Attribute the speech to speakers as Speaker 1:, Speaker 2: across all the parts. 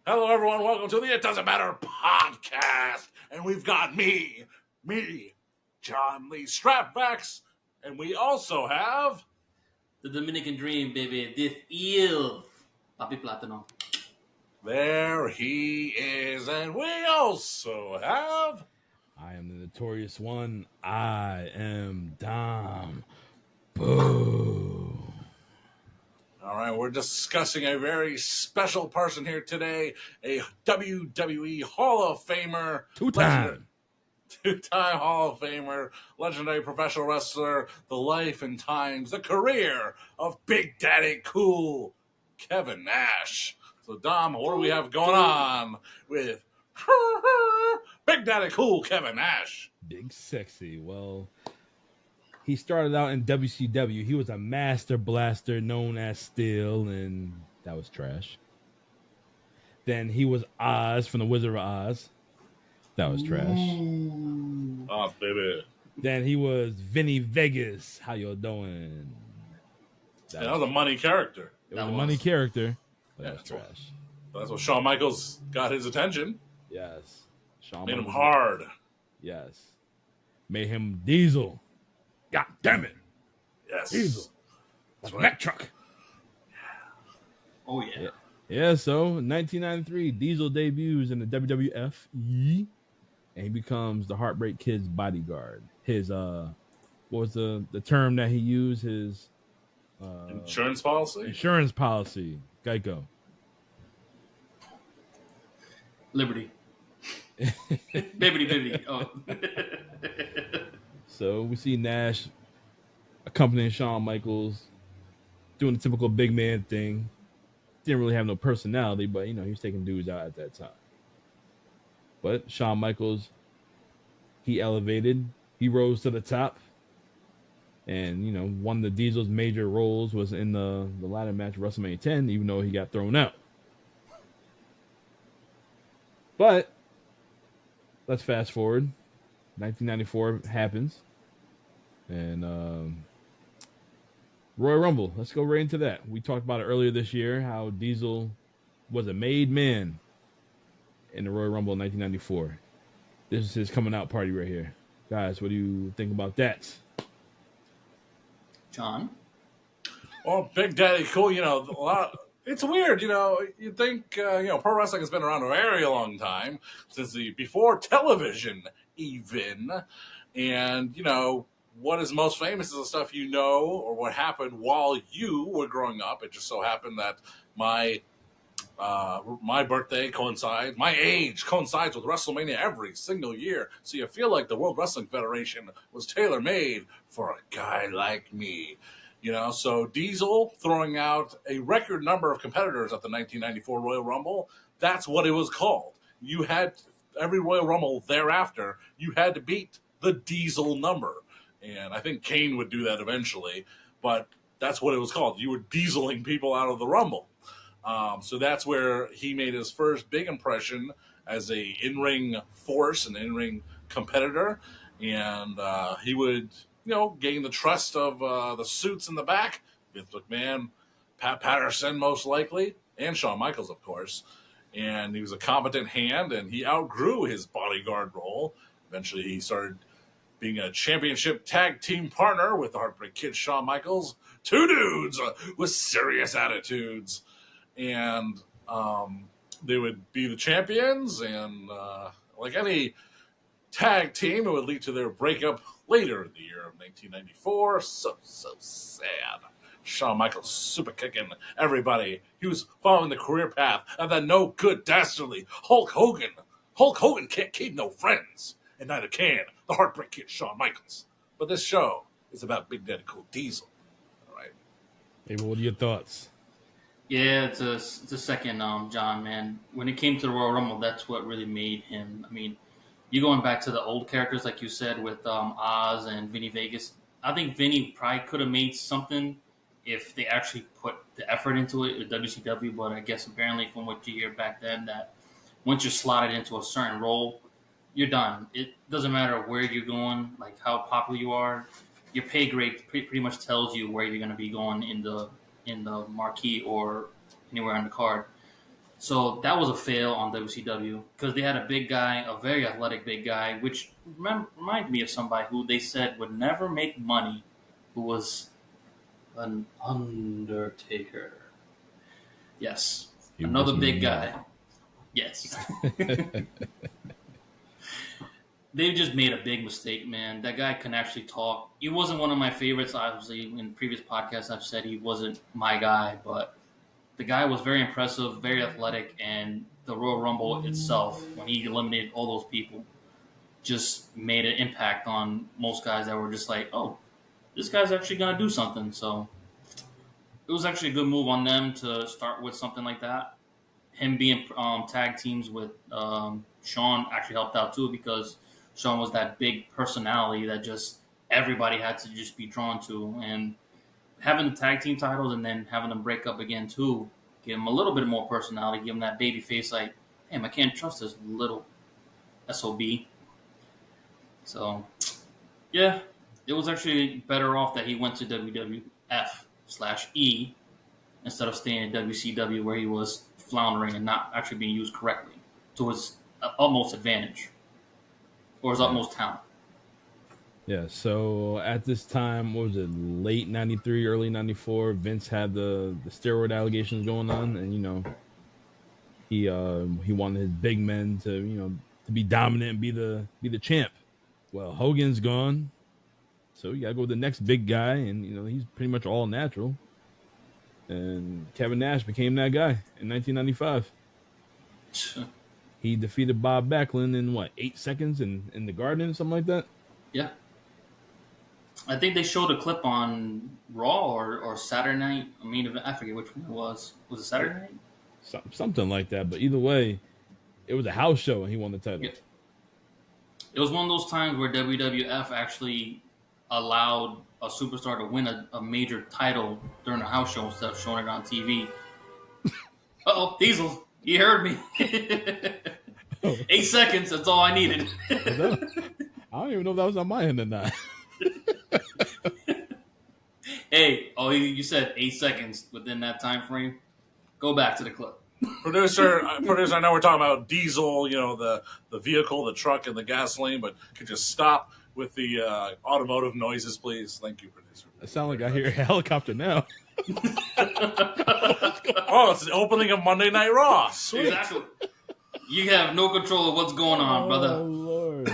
Speaker 1: Hello, everyone. Welcome to the It Doesn't Matter podcast. And we've got me, John Lee Strapbacks. And we also have...
Speaker 2: The Dominican Dream, baby. This is Papi Platano.
Speaker 1: There he is. And we also have...
Speaker 3: I am the notorious one. I am Dom. Boo.
Speaker 1: All right, we're discussing a very special person here today, a WWE Hall of Famer.
Speaker 3: Two-time
Speaker 1: Hall of Famer, legendary professional wrestler, the life and times, the career of Big Daddy Cool, Kevin Nash. So, Dom, what do we have going on with Big Daddy Cool, Kevin Nash?
Speaker 3: Big Sexy. Well, he started out in WCW. He was a master blaster known as Steel, and that was trash. Then he was Oz from the Wizard of Oz. That was trash.
Speaker 1: Oh, baby.
Speaker 3: Then he was Vinny Vegas. How you doing?
Speaker 1: That was a money character.
Speaker 3: It was a money character, but that was
Speaker 1: Yeah,
Speaker 3: trash.
Speaker 1: That's what Shawn Michaels got his attention.
Speaker 3: Yes. Shawn
Speaker 1: Made him
Speaker 3: Michaels-
Speaker 1: hard.
Speaker 3: Yes. Made him Diesel. God damn it.
Speaker 1: Yes.
Speaker 3: Diesel.
Speaker 1: That's
Speaker 3: Like a
Speaker 1: right.
Speaker 3: Mack truck.
Speaker 2: Oh, yeah.
Speaker 3: Yeah, so in 1993, Diesel debuts in the WWF, and he becomes the Heartbreak Kid's bodyguard. His, what was the term that he used? His
Speaker 1: Insurance policy?
Speaker 3: insurance policy, Geico.
Speaker 2: Liberty. Bibbity. Oh.
Speaker 3: So we see Nash accompanying Shawn Michaels, doing the typical big man thing. Didn't really have no personality, but he was taking dudes out at that time. But Shawn Michaels, he elevated, he rose to the top, and one of the Diesel's major roles was in the ladder match WrestleMania 10, even though he got thrown out. But let's fast forward. 1994 happens, and Royal Rumble. Let's go right into that. We talked about it earlier this year, how Diesel was a made man in the Royal Rumble in 1994. This is his coming out party right here. Guys, what do you think about that?
Speaker 2: John?
Speaker 1: Well, Big Daddy Cool, a lot. It's weird, you think, pro wrestling has been around a very long time, since before television, even. And, what is most famous is the stuff or what happened while you were growing up. It just so happened that my birthday coincides, my age coincides with WrestleMania every single year. So you feel like the World Wrestling Federation was tailor-made for a guy like me. So Diesel throwing out a record number of competitors at the 1994 Royal Rumble, that's what it was called. You had, every Royal Rumble thereafter, you had to beat the Diesel number. And I think Kane would do that eventually, but that's what it was called. You were Dieseling people out of the Rumble. So that's where he made his first big impression as a in-ring force, an in-ring competitor. And he would, gain the trust of the suits in the back, Vince McMahon, Pat Patterson most likely, and Shawn Michaels, of course. And he was a competent hand, and he outgrew his bodyguard role. Eventually he started being a championship tag team partner with the Heartbreak Kid, Shawn Michaels. Two dudes with serious attitudes. And they would be the champions, and like any tag team, it would lead to their breakup later in the year of 1994. So sad. Shawn Michaels super kicking everybody. He was following the career path of that no good dastardly Hulk Hogan. Hulk Hogan can't keep no friends, and neither can the Heartbreak Kid, Shawn Michaels. But this show is about Big Daddy Cool Diesel. All right.
Speaker 3: Hey, what are your thoughts?
Speaker 2: Yeah, it's a second, John, man. When it came to the Royal Rumble, that's what really made him. I mean, you going back to the old characters, like you said, with Oz and Vinny Vegas. I think Vinny probably could have made something if they actually put the effort into it with WCW, but I guess apparently from what you hear back then, that once you're slotted into a certain role, you're done. It doesn't matter where you're going, like how popular you are. Your pay grade pretty much tells you where you're going to be going in the marquee or anywhere on the card. So that was a fail on WCW because they had a big guy, a very athletic big guy, which reminded me of somebody who they said would never make money, who was an Undertaker. Yes,
Speaker 3: He
Speaker 2: another
Speaker 3: was
Speaker 2: big
Speaker 3: not.
Speaker 2: guy. Yes. They just made a big mistake, man. That guy can actually talk. He wasn't one of my favorites, obviously. In previous podcasts, I've said he wasn't my guy, but the guy was very impressive, very athletic, and the Royal Rumble itself, when he eliminated all those people, just made an impact on most guys that were just like, oh, this guy's actually going to do something. So it was actually a good move on them to start with something like that. Him being tag teams with Shawn actually helped out too because Shawn was that big personality that just everybody had to just be drawn to. And having the tag team titles and then having them break up again too, give him a little bit more personality, give him that baby face like, damn, I can't trust this little SOB. So, yeah, it was actually better off that he went to WWF/E instead of staying in WCW where he was floundering and not actually being used correctly to his utmost advantage or his utmost talent.
Speaker 3: Yeah, so at this time, what was it, late 93, early 94, Vince had the steroid allegations going on, and, he wanted his big men to, to be dominant and be the champ. Well, Hogan's gone, so you got to go with the next big guy, and, he's pretty much all natural. And Kevin Nash became that guy in 1995. He defeated Bob Backlund in, 8 seconds in the Garden, something like that?
Speaker 2: Yeah. I think they showed a clip on Raw or Saturday Night. I forget which one it was. Was it Saturday Night?
Speaker 3: Something like that. But either way, it was a house show and he won the title.
Speaker 2: Yeah. It was one of those times where WWF actually allowed a superstar to win a major title during a house show instead of showing it on TV. Uh-oh, Diesel, you heard me. 8 seconds, that's all I needed.
Speaker 3: I don't even know if that was on my end or not.
Speaker 2: Hey, you said 8 seconds within that time frame. Go back to the clip.
Speaker 1: Producer, I know we're talking about Diesel, the vehicle, the truck, and the gasoline, but could you stop with the automotive noises, please? Thank you, producer.
Speaker 3: I sound like I hear a helicopter now.
Speaker 1: Oh, it's the opening of Monday Night Raw. Sweet.
Speaker 2: Exactly. You have no control of what's going on, brother.
Speaker 3: Oh, Lord.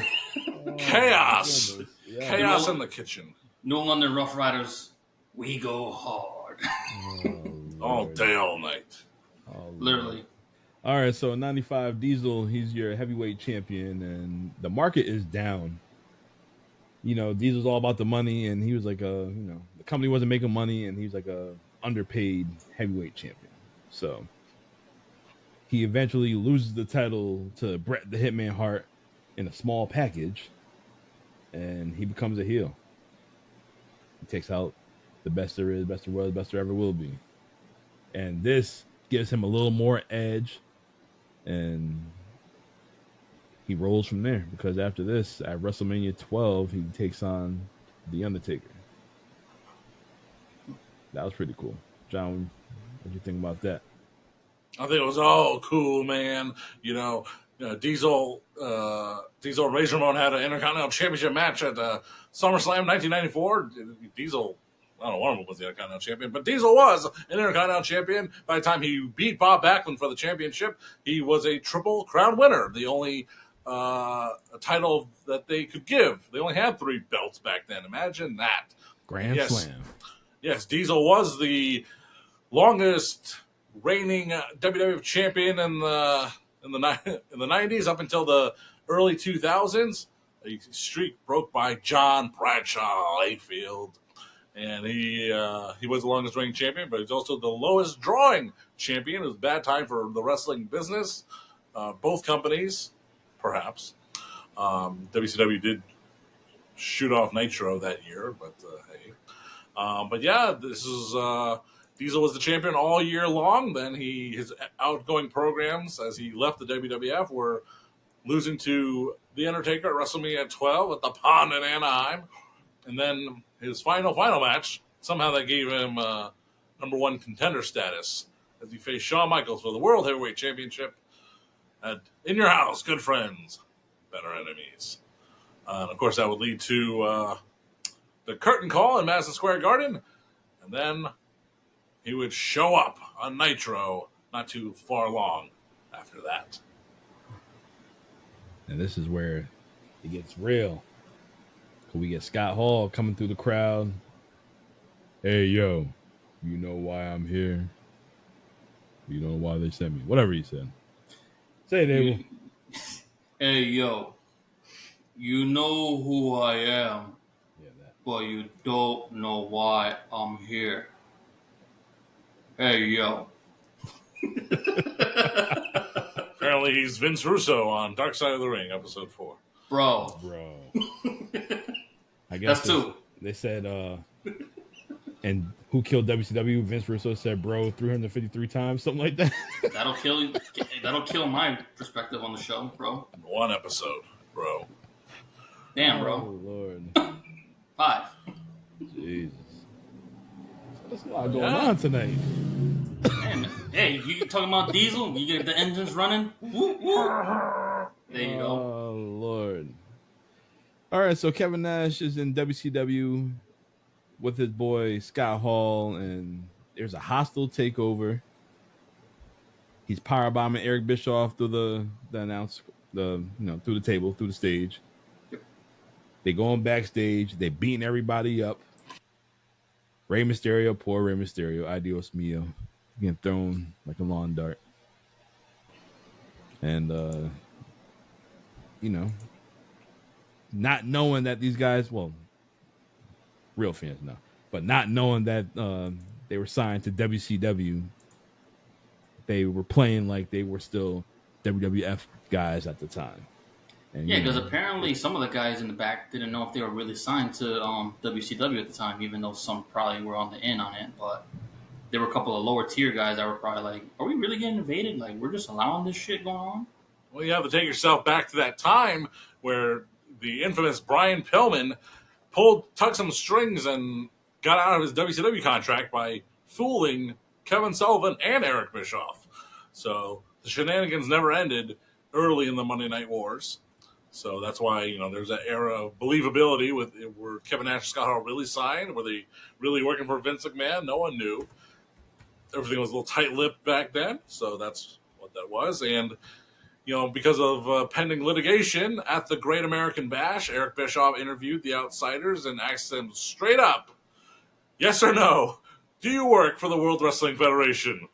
Speaker 1: Chaos.
Speaker 3: Yeah.
Speaker 1: Chaos in the kitchen.
Speaker 2: No London Rough Riders, we go hard.
Speaker 1: All day, all night.
Speaker 2: Literally.
Speaker 3: All right, so in 95, Diesel, he's your heavyweight champion, and the market is down. Diesel's all about the money, and he was like the company wasn't making money, and he was like a underpaid heavyweight champion. So he eventually loses the title to Bret the Hitman Hart in a small package, and he becomes a heel. He takes out the best there is, best there was, best there ever will be. And this gives him a little more edge, and he rolls from there, because after this, at WrestleMania 12, he takes on The Undertaker. That was pretty cool. John, what do you think about that?
Speaker 1: I think it was all cool, man. Diesel, Razor Ramon had an Intercontinental Championship match at SummerSlam 1994. Diesel, I don't know, one of them was the Intercontinental Champion, but Diesel was an Intercontinental Champion. By the time he beat Bob Backlund for the championship, he was a Triple Crown winner, the only title that they could give. They only had 3 belts back then. Imagine that.
Speaker 3: Grand Slam.
Speaker 1: Yes, Diesel was the longest reigning WWF champion in the 90s up until the early 2000s. A streak broke by John Bradshaw Layfield, and he was the longest reigning champion, but he's also the lowest drawing champion. It was a bad time for the wrestling business. Both companies, perhaps. WCW did shoot off Nitro that year, but hey. But yeah, this is Diesel was the champion all year long. Then his outgoing programs as he left the WWF were losing to The Undertaker at WrestleMania 12 at the Pond in Anaheim. And then his final match, somehow that gave him number 1 contender status as he faced Shawn Michaels for the World Heavyweight Championship at In Your House, Good Friends, Better Enemies. And, of course, that would lead to the curtain call in Madison Square Garden, and then he would show up on Nitro not too far long after that.
Speaker 3: And this is where it gets real. We get Scott Hall coming through the crowd. Hey, yo, you know why I'm here? You know why they sent me? Whatever he said. Say it, Abel.
Speaker 2: Hey, yo, you know who I am,
Speaker 3: Yeah,
Speaker 2: but you don't know why I'm here. Hey, yo.
Speaker 1: Apparently, he's Vince Russo on Dark Side of the Ring, episode 4.
Speaker 2: Bro.
Speaker 3: I guess
Speaker 2: That's two.
Speaker 3: They said, and who killed WCW? Vince Russo said, bro, 353 times, something like that.
Speaker 2: That'll kill my perspective on the show, bro.
Speaker 1: 1 episode, bro.
Speaker 2: Damn, bro.
Speaker 3: Oh, Lord.
Speaker 2: 5.
Speaker 3: Jesus. There's a lot going on tonight.
Speaker 2: Man, hey, you talking about Diesel? You get the engines running? Whoop, whoop. There you go.
Speaker 3: Oh, Lord. All right, so Kevin Nash is in WCW with his boy Scott Hall, and there's a hostile takeover. He's powerbombing Eric Bischoff through through the table, through the stage.
Speaker 2: Yep.
Speaker 3: They go on backstage. They beating everybody up. Rey Mysterio, poor Rey Mysterio, adios mio, getting thrown like a lawn dart. And, not knowing that these guys, well, real fans know, but not knowing that they were signed to WCW, they were playing like they were still WWF guys at the time. And,
Speaker 2: yeah, because apparently some of the guys in the back didn't know if they were really signed to WCW at the time, even though some probably were on the in on it. But there were a couple of lower tier guys that were probably like, are we really getting invaded? Like, we're just allowing this shit going on?
Speaker 1: Well, you have to take yourself back to that time where the infamous Brian Pillman tucked some strings and got out of his WCW contract by fooling Kevin Sullivan and Eric Bischoff. So the shenanigans never ended early in the Monday Night Wars. So that's why, there's that era of believability where Kevin Nash and Scott Hall really signed. Were they really working for Vince McMahon? No one knew. Everything was a little tight-lipped back then. So that's what that was. And, because of pending litigation at the Great American Bash, Eric Bischoff interviewed the Outsiders and asked them straight up, yes or no, do you work for the World Wrestling Federation?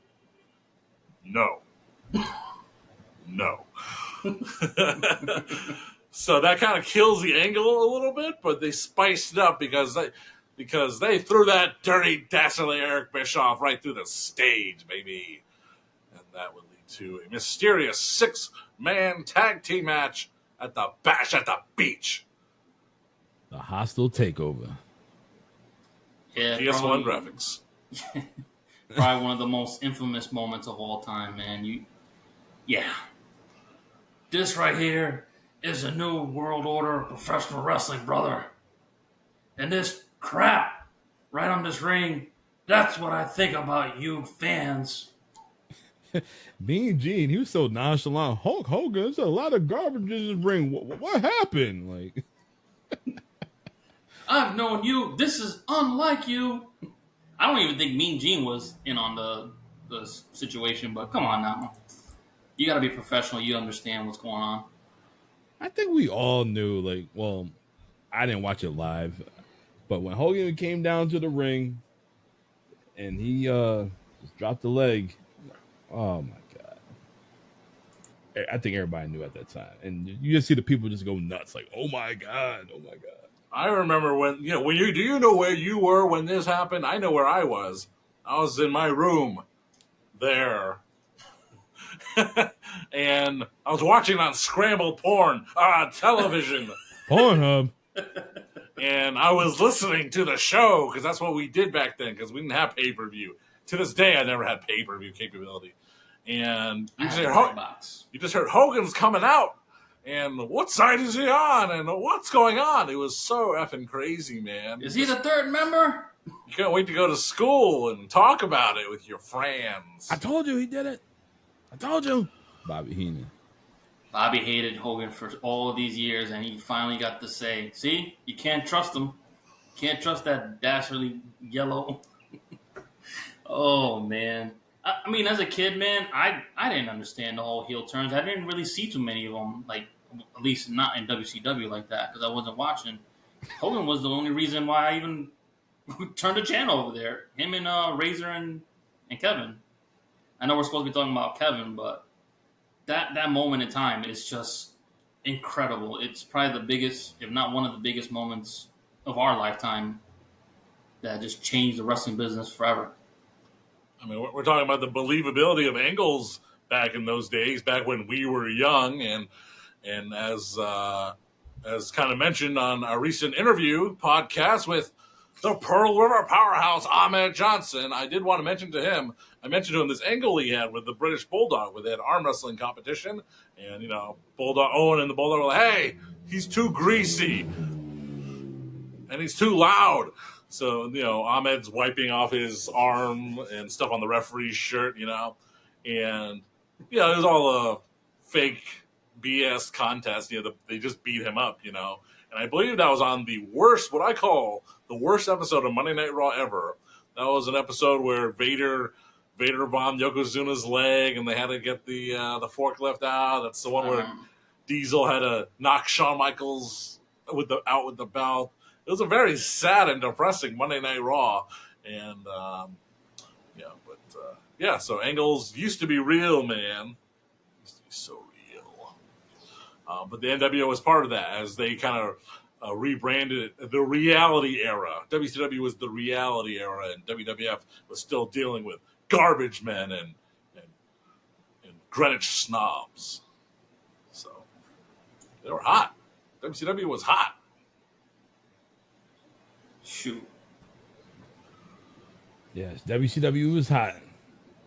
Speaker 1: No. No. So that kind of kills the angle a little bit, but they spiced it up because they threw that dirty, dastardly Eric Bischoff right through the stage, baby. And that would lead to a mysterious 6-man tag team match at the Bash at the Beach.
Speaker 3: The hostile takeover.
Speaker 2: Yeah,
Speaker 1: PS1 graphics.
Speaker 2: Probably one of the most infamous moments of all time, man. This right here is a new world order of professional wrestling, brother. And this crap right on this ring, that's what I think about you fans.
Speaker 3: Mean Gene, he was so nonchalant. Hulk Hogan, there's a lot of garbage in this ring. What happened? Like,
Speaker 2: I've known you. This is unlike you. I don't even think Mean Gene was in on the situation, but come on now. You got to be professional. You understand what's going on.
Speaker 3: I think we all knew, I didn't watch it live, but when Hogan came down to the ring and he just dropped the leg, oh my God. I think everybody knew at that time. And you just see the people just go nuts, like, oh my God.
Speaker 1: I remember when do you know where you were when this happened? I know where I was. I was in my room there. And I was watching on scrambled porn television.
Speaker 3: Pornhub.
Speaker 1: And I was listening to the show because that's what we did back then because we didn't have pay-per-view. To this day, I never had pay-per-view capability. And you just heard Hogan's coming out. And what side is he on? And what's going on? It was so effing crazy, man.
Speaker 2: Is he the third member?
Speaker 1: You can't wait to go to school and talk about it with your friends.
Speaker 3: I told you he did it. I told you. Bobby Heenan.
Speaker 2: Bobby hated Hogan for all of these years, and he finally got to say, see, you can't trust him. Can't trust that dastardly yellow. Oh, man. I mean, as a kid, man, I didn't understand the whole heel turns. I didn't really see too many of them, like, at least not in WCW like that, because I wasn't watching. Hogan was the only reason why I even turned the channel over there. Him and Razor and Kevin. I know we're supposed to be talking about Kevin, but that moment in time is just incredible. It's probably the biggest, if not one of the biggest moments of our lifetime that just changed the wrestling business forever.
Speaker 1: I mean, we're talking about the believability of angles back in those days, back when we were young, and as kind of mentioned on our recent interview podcast with the Pearl River powerhouse Ahmed Johnson, I did want to mention to him. I mentioned to him this angle he had with the British Bulldog, where they had arm wrestling competition, and Bulldog Owen and the Bulldog were like, "Hey, he's too greasy, and he's too loud." So, Ahmed's wiping off his arm and stuff on the referee's shirt, and, it was all a fake BS contest. They just beat him up, And I believe that was on the worst, what I call the worst episode of Monday Night Raw ever. That was an episode where Vader bombed Yokozuna's leg, and they had to get the forklift out. That's the one where Diesel had to knock Shawn Michaels out with the belt. It was a very sad and depressing Monday Night Raw, and so Angles used to be real, man. Used to be so real. But the NWO was part of that, as they kind of rebranded it the reality era. WCW was the reality era, and WWF was still dealing with garbage men and Greenwich snobs. So they were hot. WCW was hot.
Speaker 2: Shoot.
Speaker 3: Yes, WCW was hot.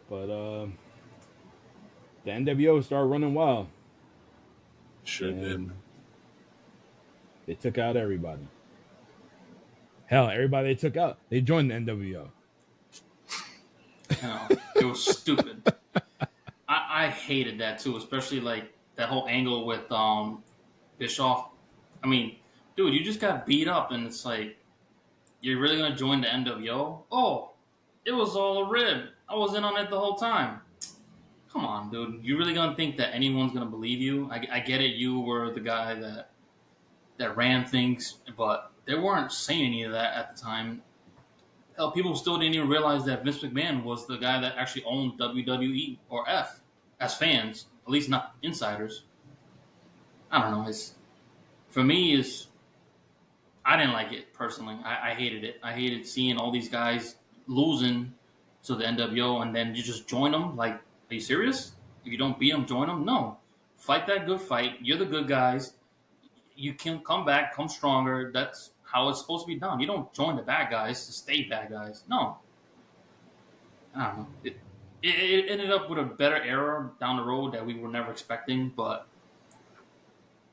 Speaker 3: But the NWO started running wild.
Speaker 1: Sure did.
Speaker 3: They took out everybody. Hell, everybody they took out, they joined the NWO.
Speaker 2: No, it was stupid. I hated that too, especially like that whole angle with Bischoff. I mean, dude, you just got beat up, and it's like, you're really gonna join the NWO? Oh, it was all a rib. I was in on it the whole time. Come on, dude. You really gonna think that anyone's gonna believe you? I get it. You were the guy that ran things, but they weren't saying any of that at the time. Hell, people still didn't even realize that Vince McMahon was the guy that actually owned WWE or F as fans, at least not insiders. I don't know. I didn't like it personally. I hated it. I hated seeing all these guys losing to the NWO, and then you just join them. Like, are you serious? If you don't beat them, join them? No. Fight that good fight. You're the good guys. You can come back, come stronger. That's how it's supposed to be done. You don't join the bad guys to stay bad guys. No. I don't know. It ended up with a better era down the road that we were never expecting, but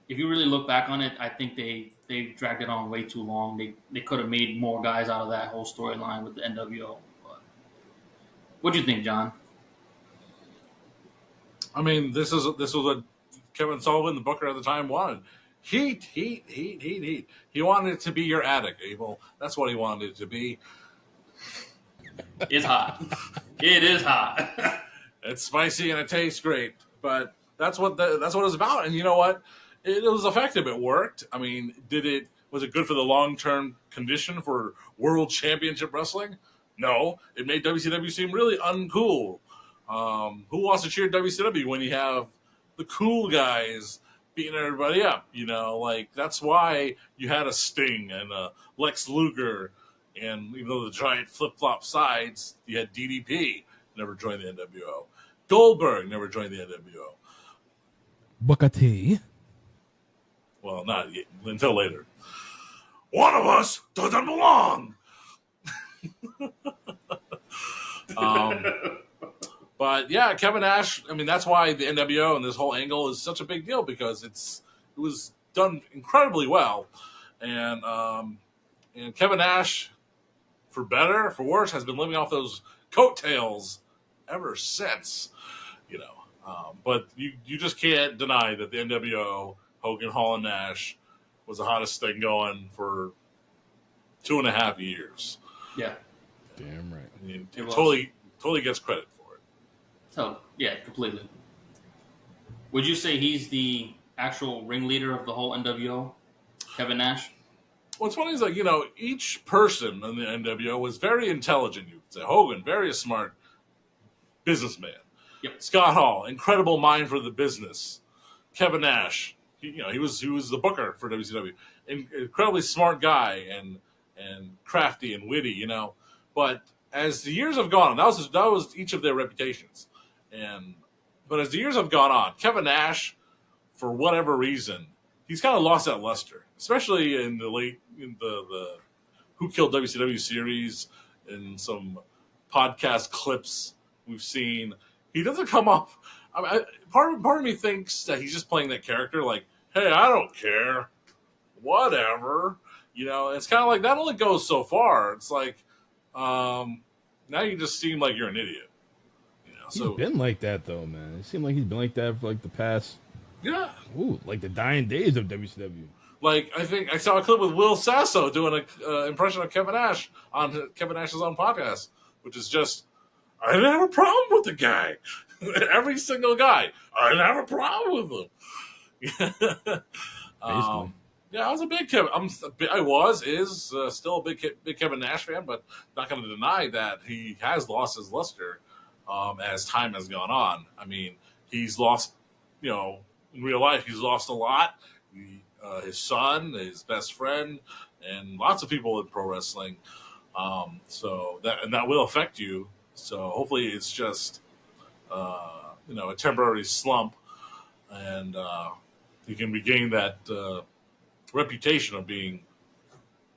Speaker 2: if you really look back on it, I think they dragged it on way too long. They could have made more guys out of that whole storyline with the NWO. But what do you think, John?
Speaker 1: I mean, this was what Kevin Sullivan, the booker at the time, wanted. Heat. He wanted it to be your attic, Abel. That's what he wanted it to be.
Speaker 2: It's hot. It is hot.
Speaker 1: It's spicy and it tastes great, but that's what it's about. And you know what? It was effective. It worked. I mean, was it good for the long-term condition for World Championship Wrestling? No. It made WCW seem really uncool. Who wants to cheer WCW when you have the cool guys beating everybody up? That's why you had a Sting and a Lex Luger, and even though the giant flip-flop sides, you had DDP, never joined the NWO. Goldberg never joined the NWO.
Speaker 3: Booker T.
Speaker 1: Well, not yet, until later. One of us doesn't belong. But yeah, Kevin Nash. I mean, that's why the NWO and this whole angle is such a big deal, because it was done incredibly well, and Kevin Nash for better, for worse, has been living off those coattails ever since. You know, but you just can't deny that the NWO, Hogan, Hall, and Nash was the hottest thing going for 2.5 years.
Speaker 2: Yeah.
Speaker 3: Damn right.
Speaker 1: I mean, it totally gets credit for it.
Speaker 2: So, yeah, completely. Would you say he's the actual ringleader of the whole NWO, Kevin Nash?
Speaker 1: What's funny is, like, you know, each person in the NWO was very intelligent. You could say Hogan, very smart businessman.
Speaker 2: Yep.
Speaker 1: Scott Hall, incredible mind for the business. Kevin Nash, he was the booker for WCW, incredibly smart guy and crafty and witty, you know. But as the years have gone on, that was each of their reputations, but as the years have gone on, Kevin Nash, for whatever reason, he's kind of lost that luster, especially in the Who Killed WCW series and some podcast clips we've seen. He doesn't come up. I mean, part of me thinks that he's just playing that character, like, hey, I don't care, whatever. You know, it's kind of like that only goes so far. It's like, now you just seem like you're an idiot. You know,
Speaker 3: he's been like that though, man. It seemed like he's been like that for like the past, like the dying days of WCW. Like, I think I saw a clip with Will Sasso doing an impression of Kevin Nash on Kevin Nash's own podcast, which is just, I didn't have a problem with the guy. Every single guy, I didn't have a problem with him. Yeah, I was a big Kevin. Is still a big Kevin Nash fan, but not going to deny that he has lost his luster as time has gone on. I mean, he's lost, you know, in real life, he's lost a lot. His son, his best friend, and lots of people in pro wrestling. So that will affect you. So hopefully, it's just a temporary slump, and you can regain that reputation of being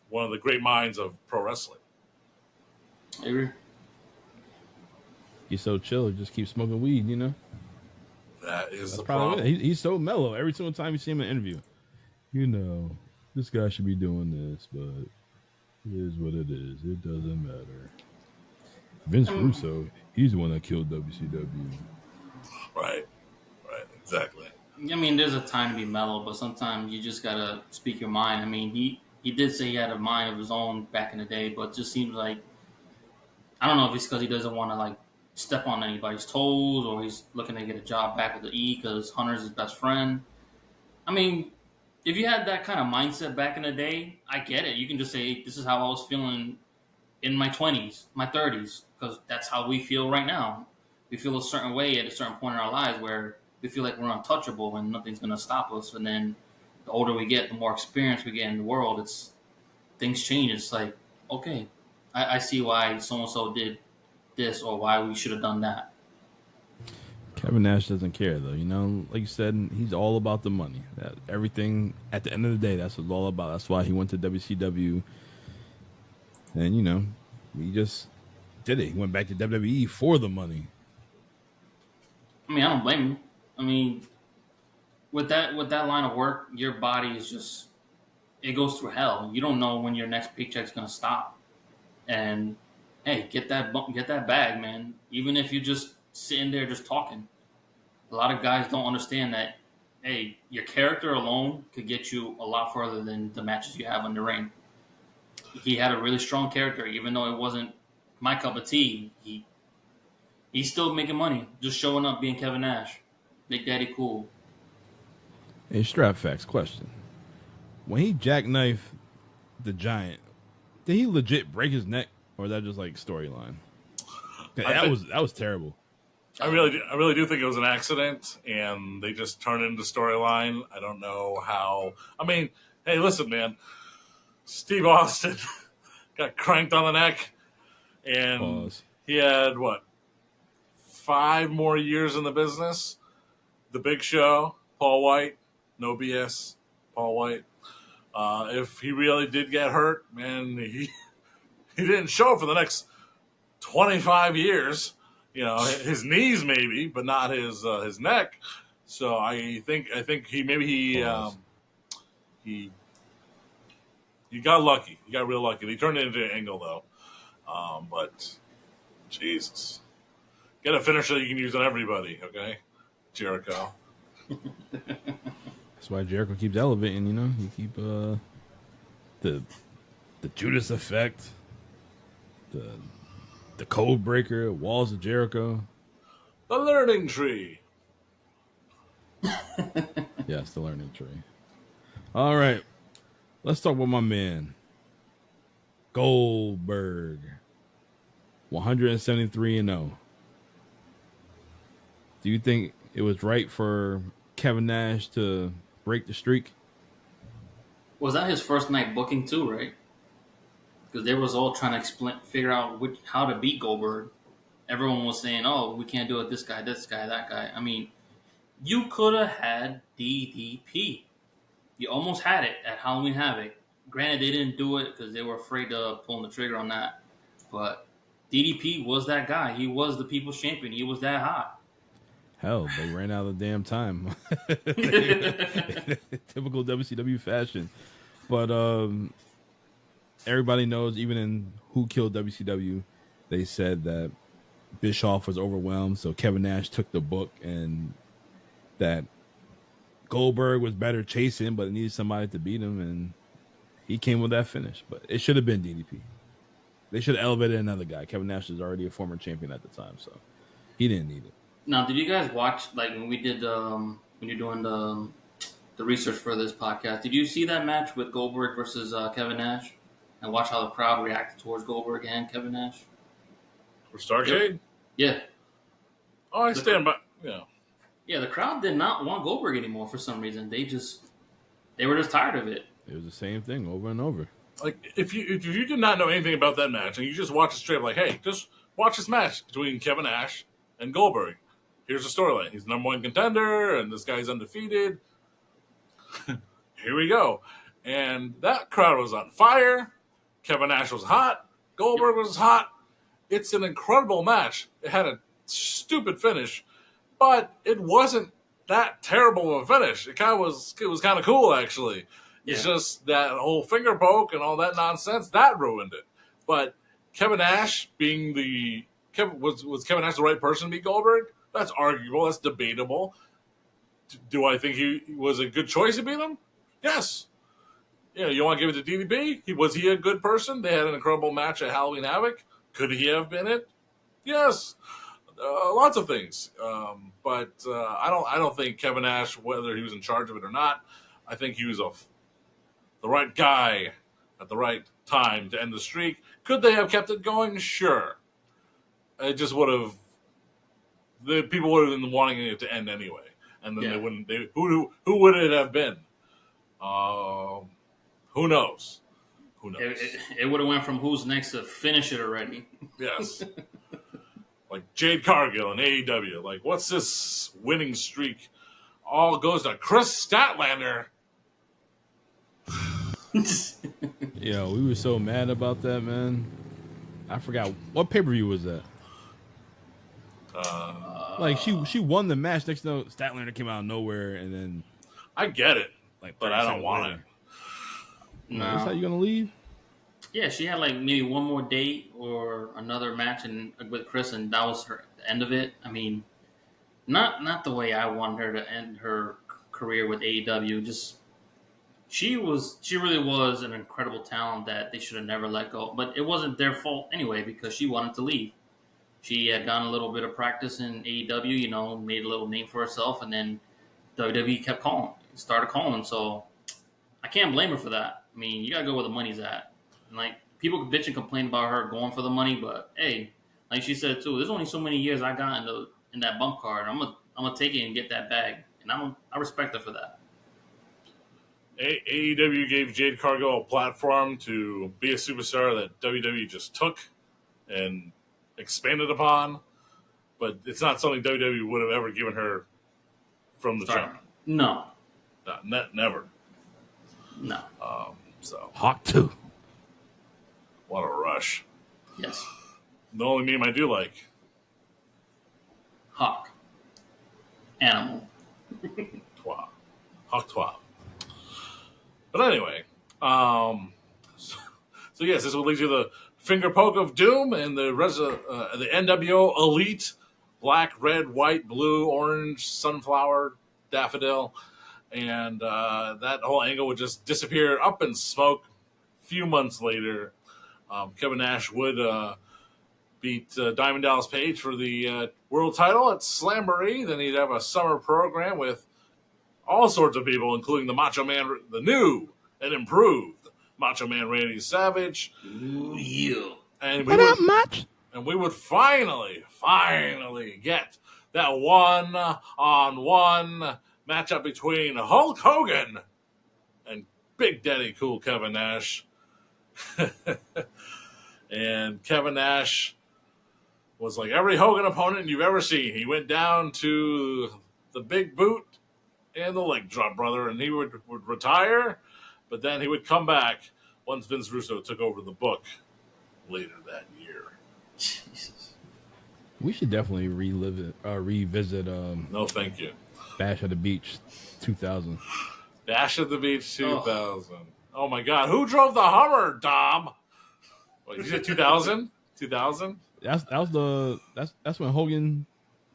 Speaker 3: one of the great minds of pro wrestling.
Speaker 2: I agree.
Speaker 3: He's so chill. He just keeps smoking weed, you know?
Speaker 1: That's the
Speaker 3: problem.
Speaker 1: problem.
Speaker 3: He's so mellow. Every single time you see him in an interview, you know, this guy should be doing this, but it is what it is. It doesn't matter. Vince Russo, he's the one that killed WCW.
Speaker 1: Right, exactly.
Speaker 2: I mean, there's a time to be mellow, but sometimes you just gotta speak your mind. I mean, he did say he had a mind of his own back in the day, but it just seems like, I don't know if it's because he doesn't want to like step on anybody's toes, or he's looking to get a job back with the E because Hunter's his best friend. I mean, if you had that kind of mindset back in the day, I get it. You can just say, this is how I was feeling in my 20s, my 30s, because that's how we feel right now. We feel a certain way at a certain point in our lives where we feel like we're untouchable and nothing's going to stop us. And then the older we get, the more experience we get in the world, things change. It's like, okay, I see why so-and-so did this or why we should have done that.
Speaker 3: Kevin Nash doesn't care, though. You know, like you said, he's all about the money. Everything, at the end of the day, that's what it's all about. That's why he went to WCW. And, you know, he just did it. He went back to WWE for the money.
Speaker 2: I mean, I don't blame him. I mean, with that line of work, your body is just, it goes through hell. You don't know when your next paycheck's going to stop. And, hey, get that bag, man. Even if you're just sitting there just talking. A lot of guys don't understand that, hey, your character alone could get you a lot further than the matches you have in the ring. He had a really strong character, even though it wasn't my cup of tea. He's still making money, just showing up being Kevin Nash. Big Daddy cool.
Speaker 3: Hey, Strap Facts question. When he jackknifed the Giant, did he legit break his neck, or is that just like storyline? That was terrible.
Speaker 1: I really do think it was an accident, and they just turned it into storyline. I don't know how. I mean, hey, listen, man. Steve Austin got cranked on the neck, and he had, 5 more years in the business. The Big Show, Paul White, no BS, Paul White. If he really did get hurt, man, he didn't show for the next 25 years. You know, his knees maybe, but not his neck. So I think he got lucky. He got real lucky. They turned it into an angle though, But Jesus, get a finisher you can use on everybody. Okay, Jericho.
Speaker 3: That's why Jericho keeps elevating. You keep the Judas effect, the code breaker, walls of Jericho.
Speaker 1: The learning tree.
Speaker 3: Yes, the learning tree. All right, let's talk about my man Goldberg. 173-0. Do you think it was right for Kevin Nash to break the streak?
Speaker 2: Was that his first night booking too, right? Because they was all trying to figure out how to beat Goldberg. Everyone was saying, "Oh, we can't do it. This guy, that guy." I mean, you could have had DDP. You almost had it at Halloween Havoc. Granted, they didn't do it because they were afraid of pulling the trigger on that. But DDP was that guy. He was the people's champion. He was that hot.
Speaker 3: Hell, they ran out of the damn time. Typical WCW fashion. But everybody knows, even in Who Killed WCW, they said that Bischoff was overwhelmed, so Kevin Nash took the book, and that Goldberg was better chasing, but it needed somebody to beat him, and he came with that finish. But it should have been DDP. They should have elevated another guy. Kevin Nash is already a former champion at the time, so he didn't need it.
Speaker 2: Now, did you guys watch, like, when we did, when you're doing the research for this podcast, did you see that match with Goldberg versus Kevin Nash? And watch how the crowd reacted towards Goldberg and Kevin Nash?
Speaker 1: For Starrcade?
Speaker 2: Yeah.
Speaker 1: Oh, I stand by. Yeah.
Speaker 2: Yeah, the crowd did not want Goldberg anymore for some reason. They were just tired of it.
Speaker 3: It was the same thing over and over.
Speaker 1: Like, if you did not know anything about that match and you just watch it straight, like, hey, just watch this match between Kevin Nash and Goldberg. Here's the storyline. He's the number one contender, and this guy's undefeated. Here we go. And that crowd was on fire. Kevin Nash was hot. Goldberg was hot. It's an incredible match. It had a stupid finish, but it wasn't that terrible of a finish. It was kind of cool, actually. Yeah. It's just that whole finger poke and all that nonsense that ruined it. But Kevin Nash was Kevin Nash the right person to beat Goldberg? That's arguable. That's debatable. Do I think he was a good choice to beat him? Yes. Yeah, you want to give it to DDP? Was he a good person? They had an incredible match at Halloween Havoc. Could he have been it? Yes. Lots of things. But I don't think Kevin Nash, whether he was in charge of it or not, I think he was the right guy at the right time to end the streak. Could they have kept it going? Sure. It just would have. The people would have been wanting it to end anyway, and then they wouldn't. Who would it have been? Who knows? Who knows?
Speaker 2: It would have went from who's next to finish it already.
Speaker 1: Yes. Like Jade Cargill and AEW. Like, what's this winning streak? All goes to Chris Statlander.
Speaker 3: Yeah, we were so mad about that, man. I forgot what pay-per-view was that. Like she won the match. Next to Statlander came out of nowhere, and then
Speaker 1: I get it, but I don't want it.
Speaker 2: No.
Speaker 3: That's how you gonna leave?
Speaker 2: Yeah, she had like maybe one more date or another match with Chris, and that was the end of it. I mean, not the way I wanted her to end her career with AEW. Just she really was an incredible talent that they should have never let go. But it wasn't their fault anyway because she wanted to leave. She had gotten a little bit of practice in AEW, made a little name for herself, and then WWE started calling. So I can't blame her for that. I mean, you gotta go where the money's at. And like people could bitch and complain about her going for the money, but hey, like she said too, there's only so many years I got in that bump card. I'm gonna take it and get that bag, and I respect her for that.
Speaker 1: AEW gave Jade Cargill a platform to be a superstar that WWE just took and expanded upon, but it's not something WWE would have ever given her from the jump.
Speaker 2: No.
Speaker 1: Never.
Speaker 2: No.
Speaker 1: So
Speaker 3: Hawk 2.
Speaker 1: What a rush.
Speaker 2: Yes.
Speaker 1: The only meme I do like.
Speaker 2: Hawk. Animal.
Speaker 1: Twa. Hawk Twa. But anyway, so yes, this will lead to the finger poke of doom and the NWO Elite, black, red, white, blue, orange, sunflower, daffodil, and that whole angle would just disappear up in smoke. A few months later, Kevin Nash would beat Diamond Dallas Page for the world title at Slamboree. Then he'd have a summer program with all sorts of people, including the Macho Man, the new and improved Macho Man Randy Savage.
Speaker 2: Ooh, yeah.
Speaker 1: And we would finally get that one-on-one matchup between Hulk Hogan and Big Daddy Cool Kevin Nash. And Kevin Nash was like every Hogan opponent you've ever seen. He went down to the big boot and the leg drop, brother, and he would retire, but then he would come back once Vince Russo took over the book later that year.
Speaker 2: Jesus.
Speaker 3: We should definitely revisit.
Speaker 1: No, thank you.
Speaker 3: Bash at the Beach, 2000.
Speaker 1: Bash at the Beach, 2000. Oh my God, who drove the Hummer, Dom? What, you said 2000? 2000?
Speaker 3: That's when Hogan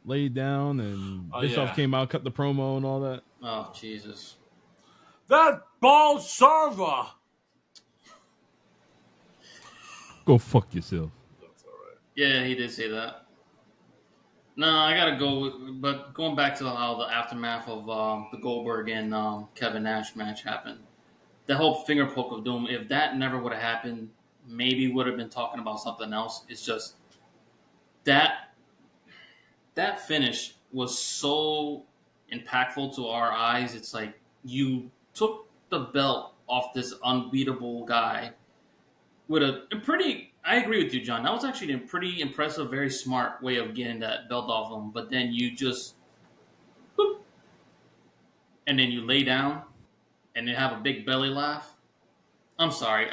Speaker 3: laid down and Bischoff came out, cut the promo and all that.
Speaker 2: Oh, Jesus.
Speaker 1: That bald server.
Speaker 3: Go fuck yourself.
Speaker 1: That's all right.
Speaker 2: Yeah, he did say that. No, I gotta go. But going back to how the aftermath of the Goldberg and Kevin Nash match happened, the whole finger poke of doom. If that never would have happened, maybe would have been talking about something else. It's just that finish was so impactful to our eyes. It's like you took the belt off this unbeatable guy with a pretty. I agree with you, John. That was actually a pretty impressive, very smart way of getting that belt off him. But then you just, boop, and then you lay down, and then have a big belly laugh. I'm sorry,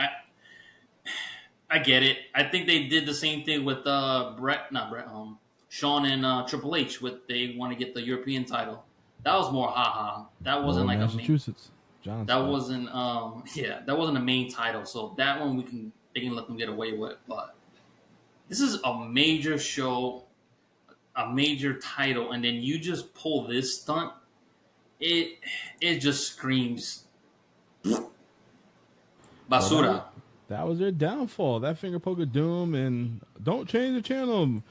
Speaker 2: I get it. I think they did the same thing with Shawn and Triple H. With they want to get the European title. That was more haha. That wasn't like
Speaker 3: Massachusetts.
Speaker 2: That wasn't that wasn't a main title. So that one they can let them get away with. But this is a major show, a major title, and then you just pull this stunt. It just screams basura.
Speaker 3: Well, that was their downfall. That finger poke of doom and don't change the channel.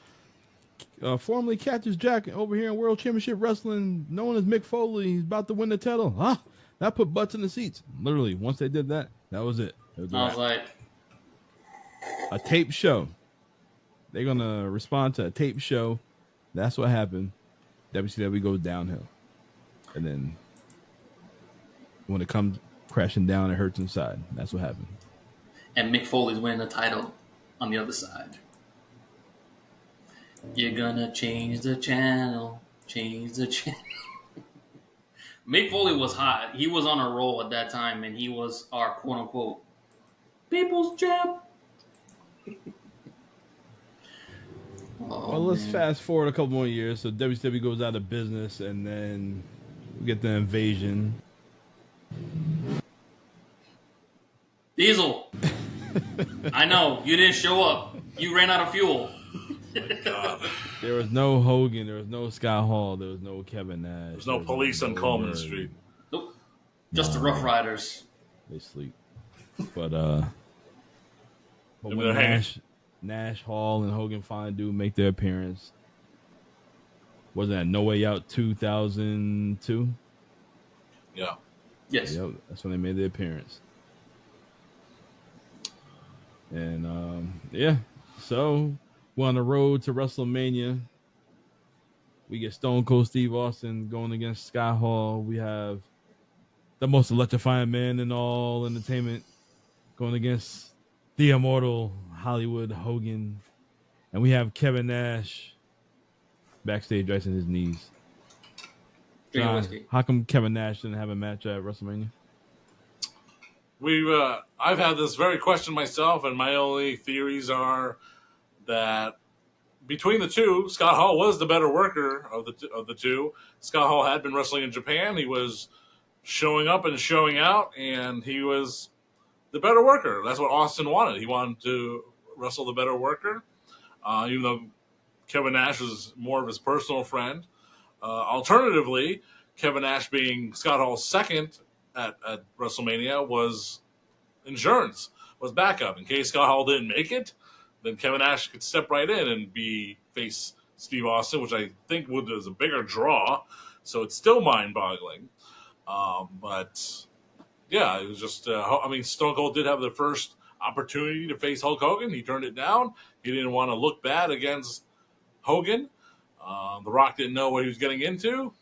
Speaker 3: Formerly Cactus Jack over here in World Championship Wrestling, known as Mick Foley. He's about to win the title. That put butts in the seats. Literally, once they did that, that was it.
Speaker 2: I was like,
Speaker 3: a tape show. They're gonna respond to a tape show. That's what happened. WCW goes downhill, and then when it comes crashing down, it hurts inside. That's what happened.
Speaker 2: And Mick Foley's winning the title on the other side. You're gonna change the channel. Change the channel. Mick Foley was hot. He was on a roll at that time, and he was our quote-unquote people's champ.
Speaker 3: Well, let's fast forward a couple more years. So WCW goes out of business, and then we get the invasion.
Speaker 2: Diesel. I know. You didn't show up. You ran out of fuel.
Speaker 1: Oh my God.
Speaker 3: There was no Hogan. There was no Scott Hall. There was no Kevin Nash.
Speaker 1: There was no police on Coleman Street.
Speaker 2: Nope. Just the Rough Riders.
Speaker 3: They sleep. But when Nash, Hall, and Hogan finally do make their appearance, wasn't that No Way Out 2002?
Speaker 1: Yeah.
Speaker 2: Yes.
Speaker 3: Yep, that's when they made their appearance. And so we're on the road to WrestleMania. We get Stone Cold Steve Austin going against Scott Hall. We have the most electrifying man in all entertainment going against the immortal Hollywood Hogan. And we have Kevin Nash backstage icing his knees. John, how come Kevin Nash didn't have a match at WrestleMania?
Speaker 1: I've had this very question myself, and my only theories are that between the two, Scott Hall was the better worker of the two. Scott Hall had been wrestling in Japan. He was showing up and showing out, and he was the better worker. That's what Austin wanted. He wanted to wrestle the better worker, even though Kevin Nash was more of his personal friend. Alternatively, Kevin Nash being Scott Hall's second at WrestleMania was insurance, was backup. In case Scott Hall didn't make it, then Kevin Nash could step right in and face Steve Austin, which I think was a bigger draw. So it's still mind-boggling. But, yeah, it was just, Stone Cold did have the first opportunity to face Hulk Hogan. He turned it down. He didn't want to look bad against Hogan. The Rock didn't know what he was getting into.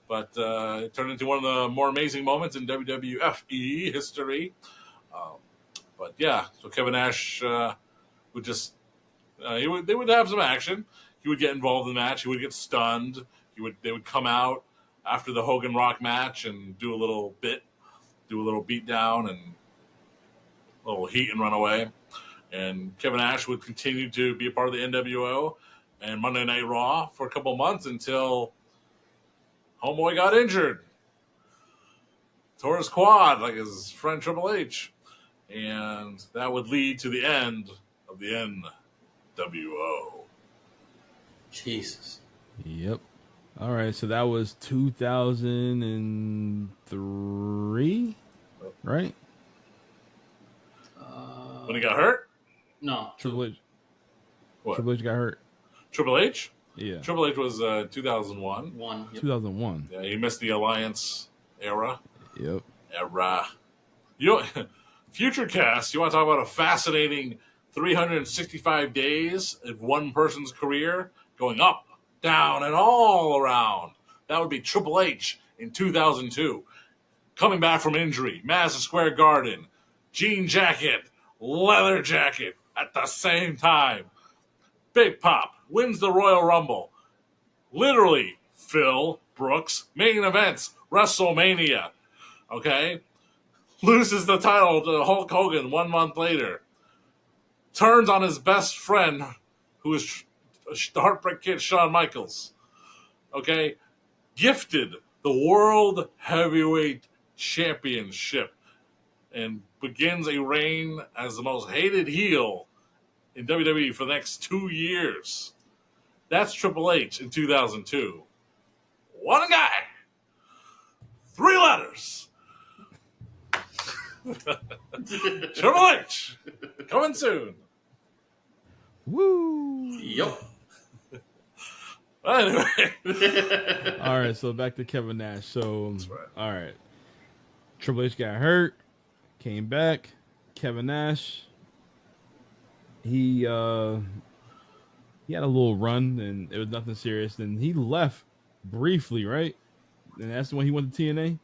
Speaker 1: But it turned into one of the more amazing moments in WWFE history. But yeah, so Kevin Nash would just they would have some action. He would get involved in the match. He would get stunned. They would come out after the Hogan Rock match and do a little beat down and a little heat and run away. And Kevin Nash would continue to be a part of the NWO and Monday Night Raw for a couple of months until Homeboy got injured. Tore his quad like his friend Triple H. And that would lead to the end of the NWO.
Speaker 2: Jesus.
Speaker 3: Yep. All right, so that was 2003, right?
Speaker 1: When he got hurt?
Speaker 2: No.
Speaker 3: Triple H.
Speaker 1: What?
Speaker 3: Triple H got hurt.
Speaker 1: Triple H?
Speaker 3: Yeah.
Speaker 1: Triple H was 2001.
Speaker 3: 2001.
Speaker 1: Yeah, he missed the Alliance era.
Speaker 3: Yep.
Speaker 1: Future cast, you want to talk about a fascinating 365 days of one person's career going up, down, and all around. That would be Triple H in 2002. Coming back from injury, Madison Square Garden, jean jacket, leather jacket at the same time. Big Pop wins the Royal Rumble. Literally, Phil Brooks, main events, WrestleMania. Okay? Loses the title to Hulk Hogan 1 month later. Turns on his best friend, who is the Heartbreak Kid, Shawn Michaels. Okay? Gifted the World Heavyweight Championship and begins a reign as the most hated heel in WWE for the next 2 years. That's Triple H in 2002. One guy. 3 letters. Triple H. Coming soon.
Speaker 3: Woo!
Speaker 2: Yup.
Speaker 1: Anyway.
Speaker 3: All right, so back to Kevin Nash. So,
Speaker 1: That's right.
Speaker 3: All right. Triple H got hurt, came back. Kevin Nash, he had a little run, and it was nothing serious. Then he left briefly, right? And that's when he went to TNA?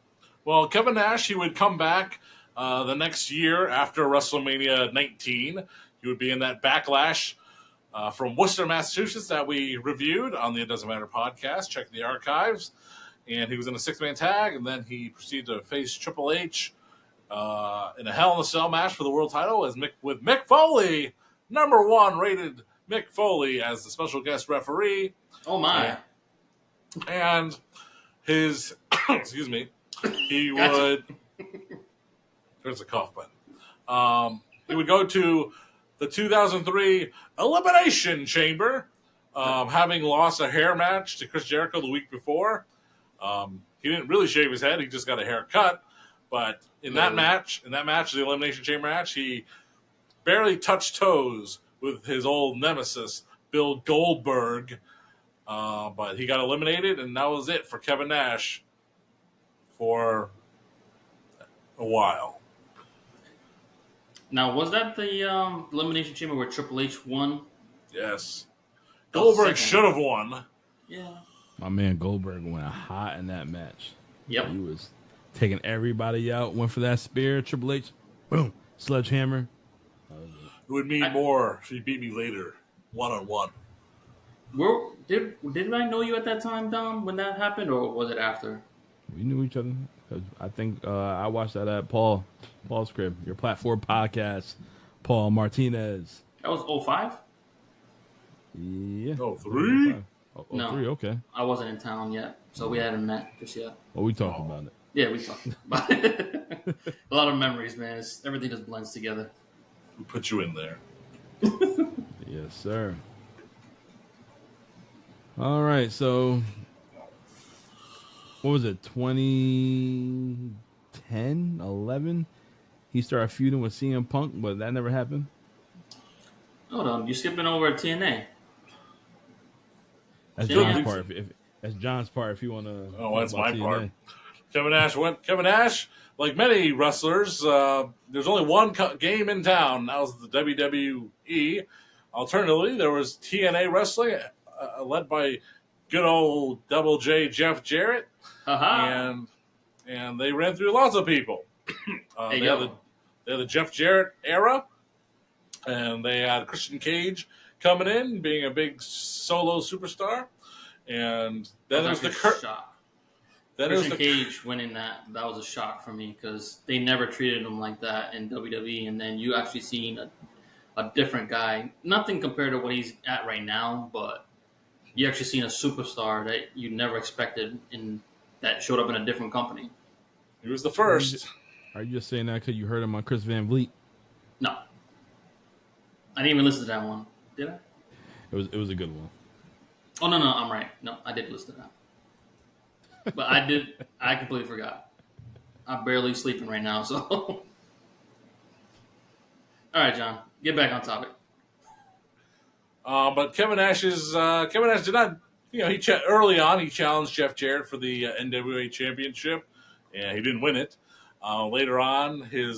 Speaker 1: Well, Kevin Nash, he would come back the next year after WrestleMania 19. He would be in that Backlash from Worcester, Massachusetts that we reviewed on the It Doesn't Matter podcast. Check the archives. And he was in a 6-man tag, and then he proceeded to face Triple H in a Hell in a Cell match for the world title with Mick Foley, number 1 rated Mick Foley as the special guest referee.
Speaker 2: Oh, my.
Speaker 1: And his, excuse me, he
Speaker 2: Gotcha.
Speaker 1: would, there's a cough button. He would go to the 2003 Elimination Chamber, having lost a hair match to Chris Jericho the week before. He didn't really shave his head; he just got a haircut. But in that match, the Elimination Chamber match, he barely touched toes with his old nemesis, Bill Goldberg. But he got eliminated, and that was it for Kevin Nash for a while.
Speaker 2: Now, was that the Elimination Chamber where Triple H won?
Speaker 1: Yes.
Speaker 2: That was
Speaker 1: Goldberg
Speaker 2: second.
Speaker 1: should have won.
Speaker 2: Yeah.
Speaker 3: My man Goldberg went hot in that match.
Speaker 2: Yep.
Speaker 3: He was taking everybody out, went for that spear. Triple H, boom, sledgehammer.
Speaker 1: It would mean more if he beat me later, 1-on-1.
Speaker 2: Did I know you at that time, Dom, when that happened, or was it after?
Speaker 3: We knew each other. 'Cause I think I watched that at Paul's crib, your platform podcast, Paul Martinez.
Speaker 2: That was 05?
Speaker 3: Yeah.
Speaker 1: Oh, 3?
Speaker 3: Oh,
Speaker 2: No.
Speaker 3: 03, okay.
Speaker 2: I wasn't in town yet, so we hadn't met just yet.
Speaker 3: Well, we talked about it.
Speaker 2: Yeah, we talked about it. A lot of memories, man. Everything just blends together.
Speaker 1: Who put you in there?
Speaker 3: Yes, sir. All right, so what was it? 2010, 11? He started feuding with CM Punk, but that never happened.
Speaker 2: Hold on, you're skipping over TNA.
Speaker 3: That's
Speaker 2: TNA.
Speaker 3: John's part. If that's John's part, if you want to.
Speaker 1: Oh, that's my
Speaker 3: TNA.
Speaker 1: part. Kevin Nash, like many wrestlers, there's only one game in town. That was the WWE. Alternatively, there was TNA wrestling, led by good old Double J Jeff Jarrett, and they ran through lots of people. They had the Jeff Jarrett era, and they had Christian Cage coming in, being a big solo superstar, and then there's the
Speaker 2: shock. Christian Cage winning that was a shock for me because they never treated him like that in WWE, and then you actually seen a different guy. Nothing compared to what he's at right now, but you actually seen a superstar that you never expected that showed up in a different company.
Speaker 1: He was the first.
Speaker 3: Are you just saying that because you heard him on Chris Van Vliet?
Speaker 2: No, I didn't even listen to that one. Did I?
Speaker 3: It was a good one.
Speaker 2: Oh no, I'm right. No, I did listen to that. But I completely forgot. I'm barely sleeping right now, so. All right, John, get back on topic.
Speaker 1: But Kevin Nash did not, early on he challenged Jeff Jarrett for the NWA Championship, and he didn't win it. Later on, the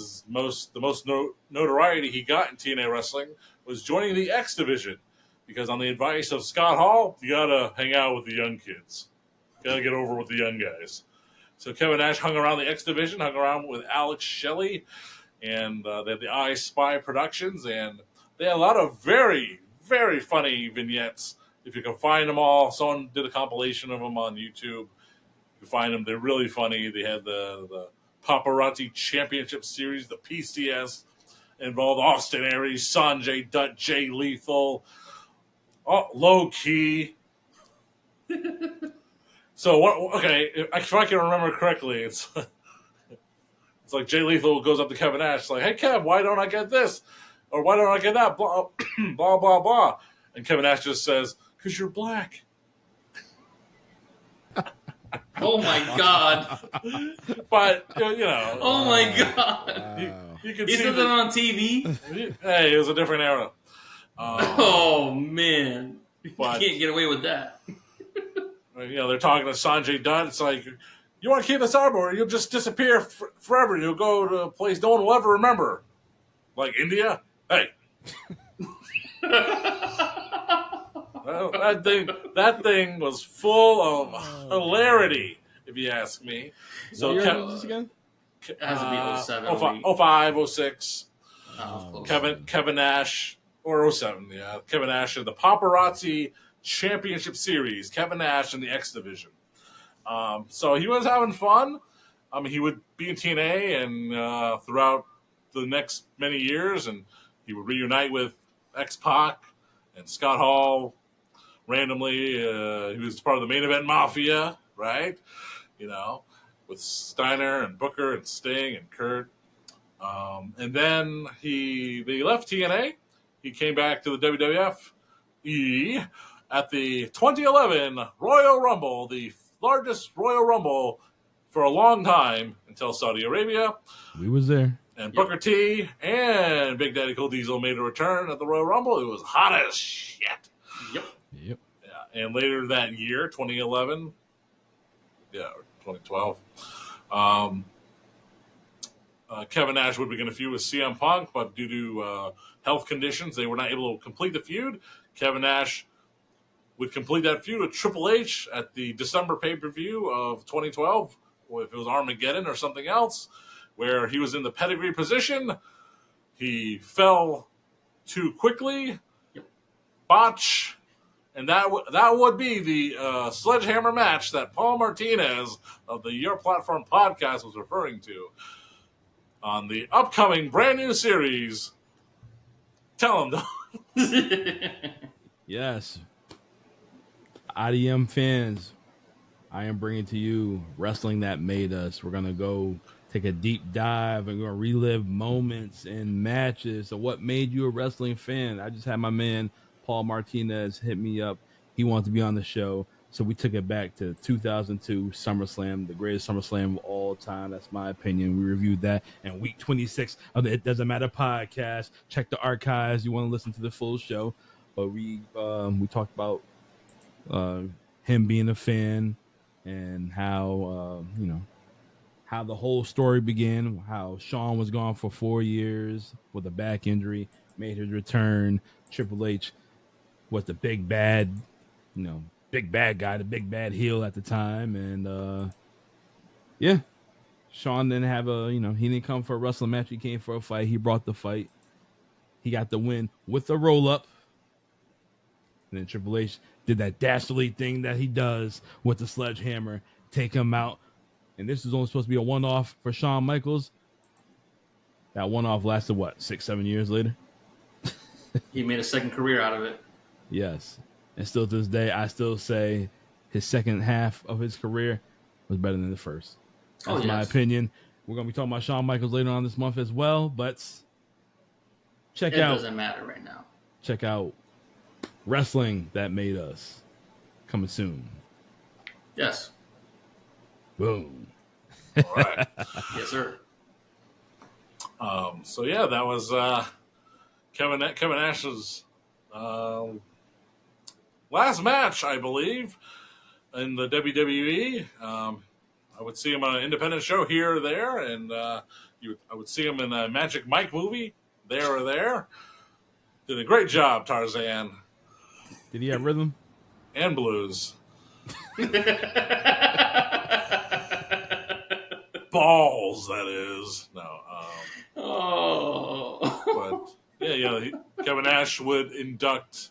Speaker 1: most notoriety he got in TNA wrestling was joining the X Division, because on the advice of Scott Hall, you gotta hang out with the young kids. Got to get over with the young guys. So Kevin Nash hung around the X Division, hung around with Alex Shelley, and they had the I Spy Productions, and they had a lot of very, very funny vignettes. If you can find them all, someone did a compilation of them on YouTube. You can find them; they're really funny. They had the Paparazzi Championship Series, the PCS, involved Austin Aries, Sanjay Dutt, Jay Lethal, Low Key. So what? Okay, if I can remember correctly, it's like Jay Lethal goes up to Kevin Nash, like, "Hey Kev, why don't I get this, or why don't I get that?" Blah blah blah blah, and Kevin Nash just says, "'Cause you're black."
Speaker 2: Oh my god!
Speaker 1: But
Speaker 2: Oh my god!
Speaker 1: You can
Speaker 2: he
Speaker 1: see
Speaker 2: said that on TV.
Speaker 1: Hey, it was a different era.
Speaker 2: Oh man, you can't get away with that.
Speaker 1: They're talking to Sanjay Dutt. It's like, you want to keep this up, or you'll just disappear forever. You'll go to a place no one will ever remember, like India. Hey, that thing was full of hilarity, if you ask me. So
Speaker 3: what year was this again?
Speaker 2: It has to be 07.
Speaker 1: 05, 06.
Speaker 2: Close.
Speaker 1: Kevin Nash, or 07, yeah. Kevin Nash in the Paparazzi Championship Series, Kevin Nash in the X Division. So he was having fun. He would be in TNA and throughout the next many years, and he would reunite with X-Pac and Scott Hall randomly. He was part of the Main Event Mafia, right? With Steiner and Booker and Sting and Kurt. And then they left TNA. He came back to the WWF at the 2011 Royal Rumble, the largest Royal Rumble for a long time until Saudi Arabia.
Speaker 3: We was there.
Speaker 1: And Booker T and Big Daddy Cool Diesel made a return at the Royal Rumble. It was hot as shit.
Speaker 3: Yep.
Speaker 1: Yeah. And later that year, 2011, or 2012, Kevin Nash would begin a feud with CM Punk, but due to health conditions, they were not able to complete the feud. Kevin Nash would complete that feud with Triple H at the December pay-per-view of 2012, or if it was Armageddon or something else, where he was in the pedigree position. He fell too quickly, botch, and that would be the sledgehammer match that Paul Martinez of the Your Platform podcast was referring to on the upcoming brand new series. Tell him, Don.
Speaker 3: Yes. IDM fans, I am bringing to you Wrestling That Made Us. We're going to go take a deep dive and we're gonna relive moments and matches of what made you a wrestling fan. I just had my man Paul Martinez hit me up. He wanted to be on the show, so we took it back to 2002 SummerSlam, the greatest SummerSlam of all time. That's my opinion. We reviewed that in week 26 of the It Doesn't Matter podcast. Check the archives. You want to listen to the full show, but we talked about him being a fan and how how the whole story began, how Shawn was gone for 4 years with a back injury, made his return. Triple H was the big bad, big bad guy, the big bad heel at the time. And Shawn didn't have he didn't come for a wrestling match. He came for a fight. He brought the fight. He got the win with the roll up. And then Triple H did that dastardly thing that he does with the sledgehammer, take him out. And this is only supposed to be a one-off for Shawn Michaels. That one-off lasted, 6-7 years later?
Speaker 2: He made a second career out of it.
Speaker 3: Yes. And still to this day, I still say his second half of his career was better than the first. That's my opinion. We're going to be talking about Shawn Michaels later on this month as well, but
Speaker 2: it doesn't matter right now.
Speaker 3: Check out Wrestling That Made Us. Coming soon.
Speaker 2: Yes.
Speaker 3: Boom.
Speaker 1: All right.
Speaker 2: Yes, sir.
Speaker 1: That was Kevin Nash's last match, I believe, in the WWE. I would see him on an independent show here or there, and I would see him in a Magic Mike movie there or there. Did a great job, Tarzan.
Speaker 3: Did he have rhythm?
Speaker 1: And blues. Balls, that is. No. But Kevin Nash would induct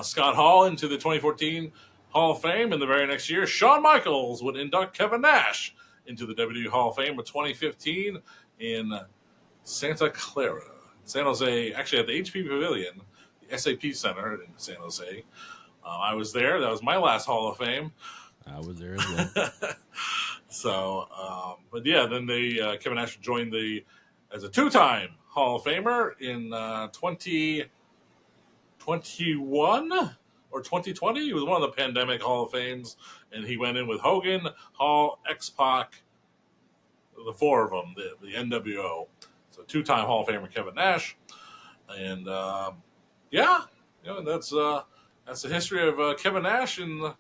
Speaker 1: Scott Hall into the 2014 Hall of Fame, and the very next year, Shawn Michaels would induct Kevin Nash into the WWE Hall of Fame of 2015 in Santa Clara, San Jose, actually at the HP Pavilion, the SAP Center in San Jose. I was there. That was my last Hall of Fame.
Speaker 3: I was there as well.
Speaker 1: Then Kevin Nash joined as a two-time Hall of Famer in 2021 or 2020. He was one of the pandemic Hall of Fames, and he went in with Hogan, Hall, X-Pac, the four of them, the NWO. So two-time Hall of Famer Kevin Nash. And, that's the history of Kevin Nash in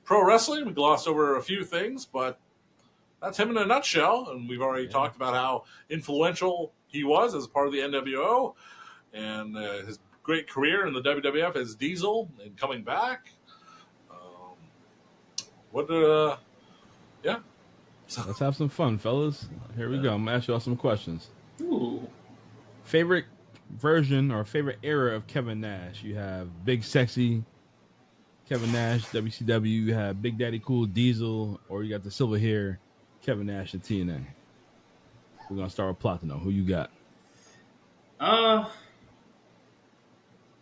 Speaker 1: pro wrestling. We glossed over a few things, but that's him in a nutshell. And we've already talked about how influential he was as part of the NWO and his great career in the WWF as Diesel and coming back.
Speaker 3: So let's have some fun, fellas. Here we go. I'm going to ask you all some questions.
Speaker 2: Ooh.
Speaker 3: Favorite version or favorite era of Kevin Nash? You have Big Sexy Kevin Nash, WCW. You have Big Daddy Cool Diesel, or you got the silver hair Kevin Nash and TNA. We're going to start with Platino. Who you got?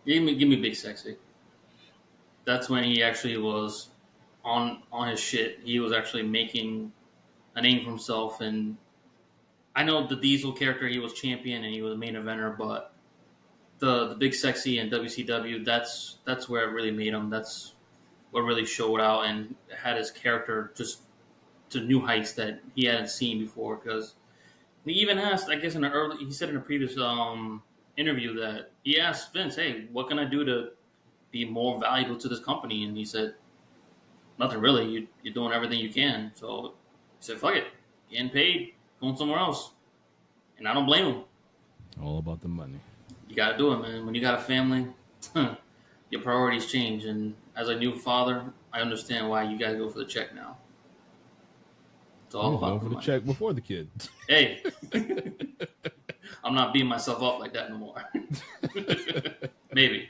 Speaker 2: Give me Big Sexy. That's when he actually was on his shit. He was actually making a name for himself, and I know the Diesel character, he was champion and he was a main eventer, but the Big Sexy and WCW, that's where it really made him. That's what really showed out and had his character just to new heights that he hadn't seen before. Because he even asked, I guess he said in a previous interview that he asked Vince, "Hey, what can I do to be more valuable to this company?" And he said, "Nothing really. You're doing everything you can." So he said, "Fuck it, getting paid, going somewhere else." And I don't blame him.
Speaker 3: All about the money.
Speaker 2: You got to do it, man. When you got a family, your priorities change. And as a new father, I understand why you got to go for the check now. It's all about
Speaker 3: the check before the kid.
Speaker 2: Hey, I'm not beating myself up like that no more. Maybe.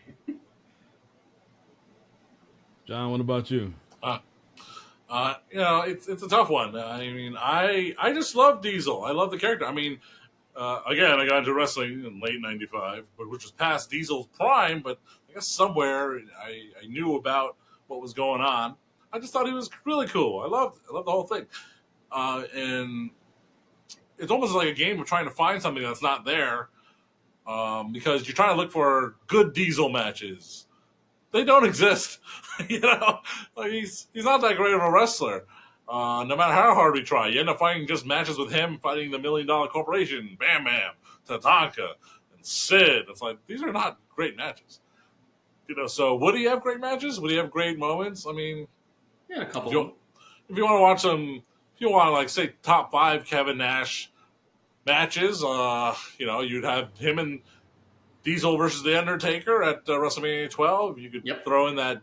Speaker 3: John, what about you?
Speaker 1: It's a tough one. I mean, I just love Diesel. I love the character. I mean, again, I got into wrestling in late '95, which was past Diesel's prime. But I guess somewhere I knew about what was going on. I just thought he was really cool. I loved the whole thing. And it's almost like a game of trying to find something that's not there, because you're trying to look for good Diesel matches. They don't exist. Like he's not that great of a wrestler. No matter how hard we try, you end up finding just matches with him fighting the $1 Million Corporation, Bam Bam, Tatanka, and Sid. It's like, these are not great matches. So would he have great matches? Would he have great moments? I mean,
Speaker 2: yeah, a couple.
Speaker 1: If you want to watch some, if you want to like say top 5 Kevin Nash matches, you'd have him and Diesel versus The Undertaker at WrestleMania 12. You could throw in that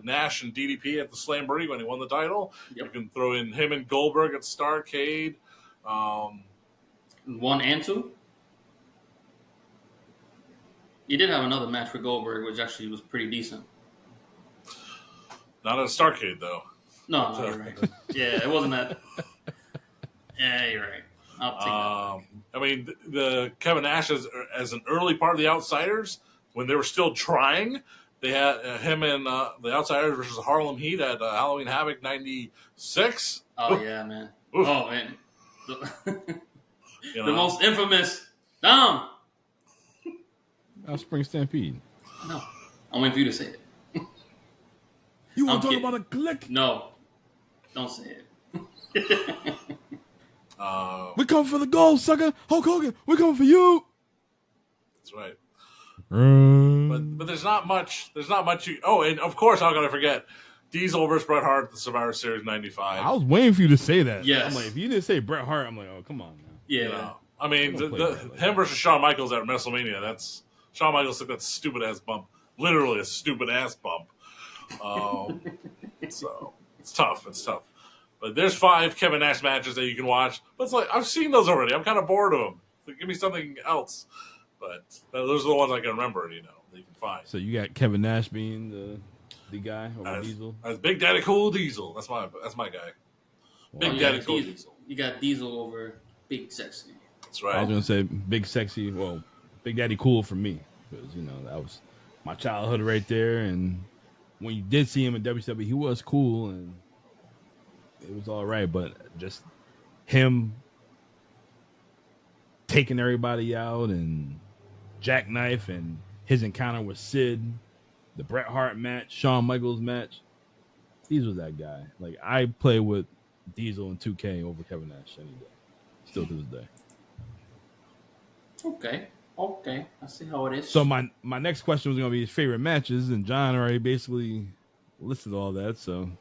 Speaker 1: Nash and DDP at the Slamboree when he won the title. Yep. You can throw in him and Goldberg at Starrcade.
Speaker 2: 1 and 2. He did have another match for Goldberg, which actually was pretty decent.
Speaker 1: Not at Starrcade, though.
Speaker 2: No, you're right. Yeah, it wasn't that. Yeah, you're right. I'll take that.
Speaker 1: I mean, the Kevin Nash as an early part of the Outsiders, when they were still trying, they had him and the Outsiders versus Harlem Heat at Halloween Havoc 96.
Speaker 2: Oh, yeah, man.
Speaker 1: Oof.
Speaker 2: Oh, man. The most infamous Dom.
Speaker 3: Spring Stampede.
Speaker 2: No. I'm waiting for you to say it.
Speaker 3: You want to talk about a click?
Speaker 2: No. Don't say it.
Speaker 3: We come for the gold, sucker. Hulk Hogan, we coming for you.
Speaker 1: That's right. But there's not much. And of course, how can I forget Diesel versus Bret Hart at the Survivor Series '95?
Speaker 3: I was waiting for you to say that.
Speaker 2: Yes.
Speaker 3: I'm like, if you didn't say Bret Hart, I'm like, oh, come on now.
Speaker 2: Yeah.
Speaker 1: I mean, him versus Shawn Michaels at WrestleMania. That's Shawn Michaels took that stupid ass bump. Literally a stupid ass bump. So it's tough. But there's 5 Kevin Nash matches that you can watch. But it's like, I've seen those already. I'm kind of bored of them. So give me something else. But those are the ones I can remember, that you can find.
Speaker 3: So you got Kevin Nash being the guy over Diesel?
Speaker 1: As Big Daddy Cool Diesel. That's my guy. Big Daddy Cool Diesel.
Speaker 2: You got Diesel over Big Sexy.
Speaker 1: That's right.
Speaker 3: I was going to say Big Sexy. Well, Big Daddy Cool for me. Because, that was my childhood right there. And when you did see him in WCW, he was cool and it was all right. But just him taking everybody out and jackknife and his encounter with Sid, the Bret Hart match, Shawn Michaels match. Diesel's that guy. Like, I play with Diesel and 2K over Kevin Nash any day. Still to this day.
Speaker 2: Okay. I see how it is.
Speaker 3: So my next question was going to be his favorite matches, and John already basically listed all that, so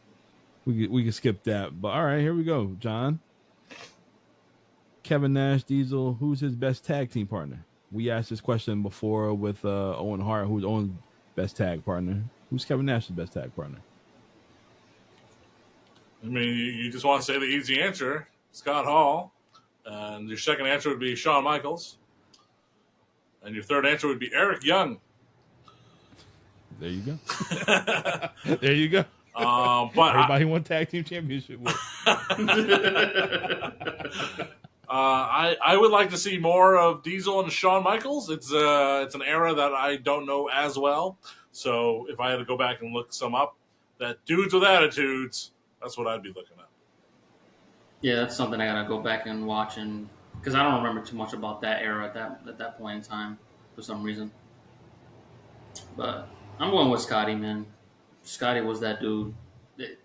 Speaker 3: we can skip that. But all right, here we go, John. Kevin Nash, Diesel, who's his best tag team partner? We asked this question before with Owen Hart, who's Owen's best tag partner. Who's Kevin Nash's best tag partner?
Speaker 1: I mean, you just want to say the easy answer, Scott Hall. And your second answer would be Shawn Michaels. And your third answer would be Eric Young.
Speaker 3: There you go. There you go.
Speaker 1: But
Speaker 3: everybody won tag team championship with.
Speaker 1: I would like to see more of Diesel and Shawn Michaels. It's an era that I don't know as well. So if I had to go back and look some up, that dudes with attitudes, that's what I'd be looking at.
Speaker 2: Yeah, that's something I gotta go back and watch, and because I don't remember too much about that era at that point in time for some reason. But I'm going with Scotty, man. Scotty was that dude.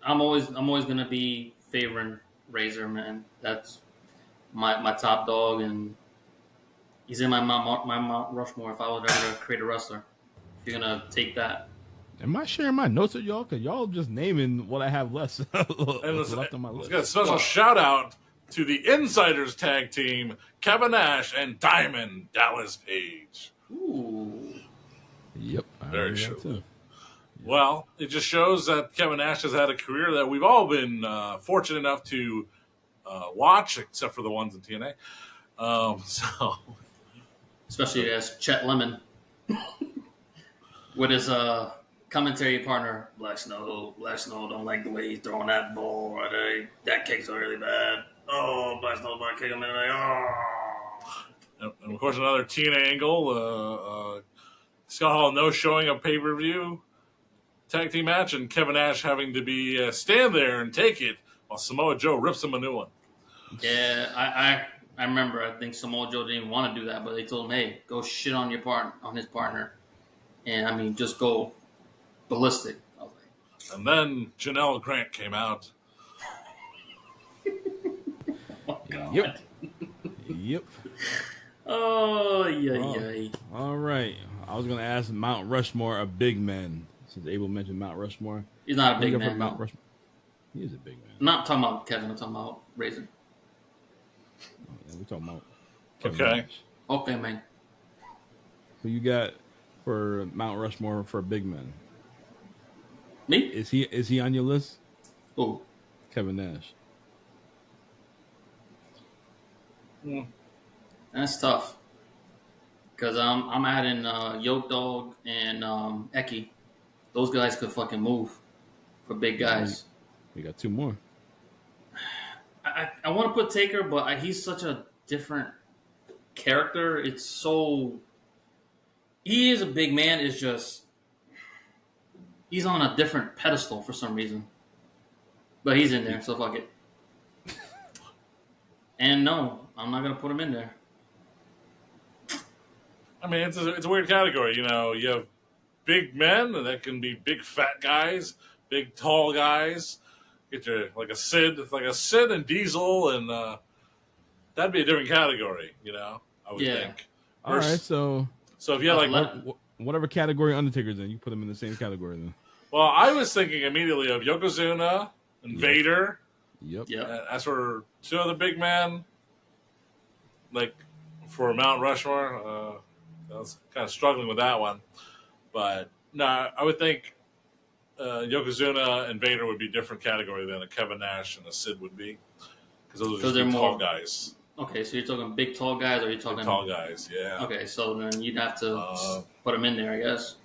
Speaker 2: I'm always gonna be favoring Razor, man. That's my top dog, and he's in my Mount Rushmore if I was ever to create a wrestler. If you're gonna take that.
Speaker 3: Am I sharing my notes with y'all? Because y'all just naming what I have left
Speaker 1: left
Speaker 3: on my list.
Speaker 1: Let's get a special shout out to the Insiders tag team, Kevin Nash and Diamond Dallas Page.
Speaker 2: Ooh.
Speaker 3: Yep.
Speaker 1: Very true. Yep. Well, it just shows that Kevin Nash has had a career that we've all been fortunate enough to watch, except for the ones in TNA.
Speaker 2: Especially as Chet Lemon with his commentary partner, Black Snow don't like the way he's throwing that ball. That kick's really bad. Oh, Black Snow's about to kick him in the
Speaker 1: And of course, another TNA angle. Scott Hall no showing a pay-per-view tag team match, and Kevin Nash having to be stand there and take it while Samoa Joe rips him a new one.
Speaker 2: Yeah, I remember. I think Samoa Joe didn't even want to do that, but they told him, "Hey, go shit on his partner," and I mean, just go ballistic. I was like,
Speaker 1: And then Janelle Grant came out.
Speaker 2: "Oh God."
Speaker 3: Yep. Yep.
Speaker 2: Oh yeah.
Speaker 3: All right. I was gonna ask Mount Rushmore of big men, since Abel mentioned Mount Rushmore.
Speaker 2: He's not a big
Speaker 3: Look up
Speaker 2: man.
Speaker 3: for Mount
Speaker 2: No.
Speaker 3: Rushmore. He is a big man.
Speaker 2: I'm not talking about Kevin. I'm talking about Razor.
Speaker 3: Oh, yeah, we're talking about Kevin
Speaker 1: Okay.
Speaker 3: Nash.
Speaker 2: Okay, man.
Speaker 3: Who you got for Mount Rushmore for big men?
Speaker 2: Me?
Speaker 3: Is he on your list?
Speaker 2: Oh,
Speaker 3: Kevin Nash.
Speaker 2: that's tough. Because I'm adding Yoke Dog and Eki. Those guys could fucking move for big guys.
Speaker 3: We got two more.
Speaker 2: I want to put Taker, but he's such a different character. It's so... He is a big man. It's just... He's on a different pedestal for some reason. But he's in there, so fuck it. And no, I'm not going to put him in there.
Speaker 1: I mean, it's a weird category. You know, you have big men, and that can be big fat guys, big tall guys. Get your like a Sid and Diesel, and that'd be a different category. You know, I would think.
Speaker 3: All right, so
Speaker 1: if you had like
Speaker 3: whatever category Undertaker's in, you put him in the same category then.
Speaker 1: well, I was thinking immediately of Yokozuna and Vader.
Speaker 3: Yep.
Speaker 1: As for two other big men, like for Mount Rushmore, I was kind of struggling with that one. But no, I would think Yokozuna and Vader would be a different category than a Kevin Nash and a Sid would be. Because those are just
Speaker 2: they're
Speaker 1: big,
Speaker 2: more
Speaker 1: tall guys.
Speaker 2: Okay, so you're talking big, tall guys, or you're talking...
Speaker 1: Big, tall guys, yeah.
Speaker 2: Okay, so then you'd have to put them in there, I guess.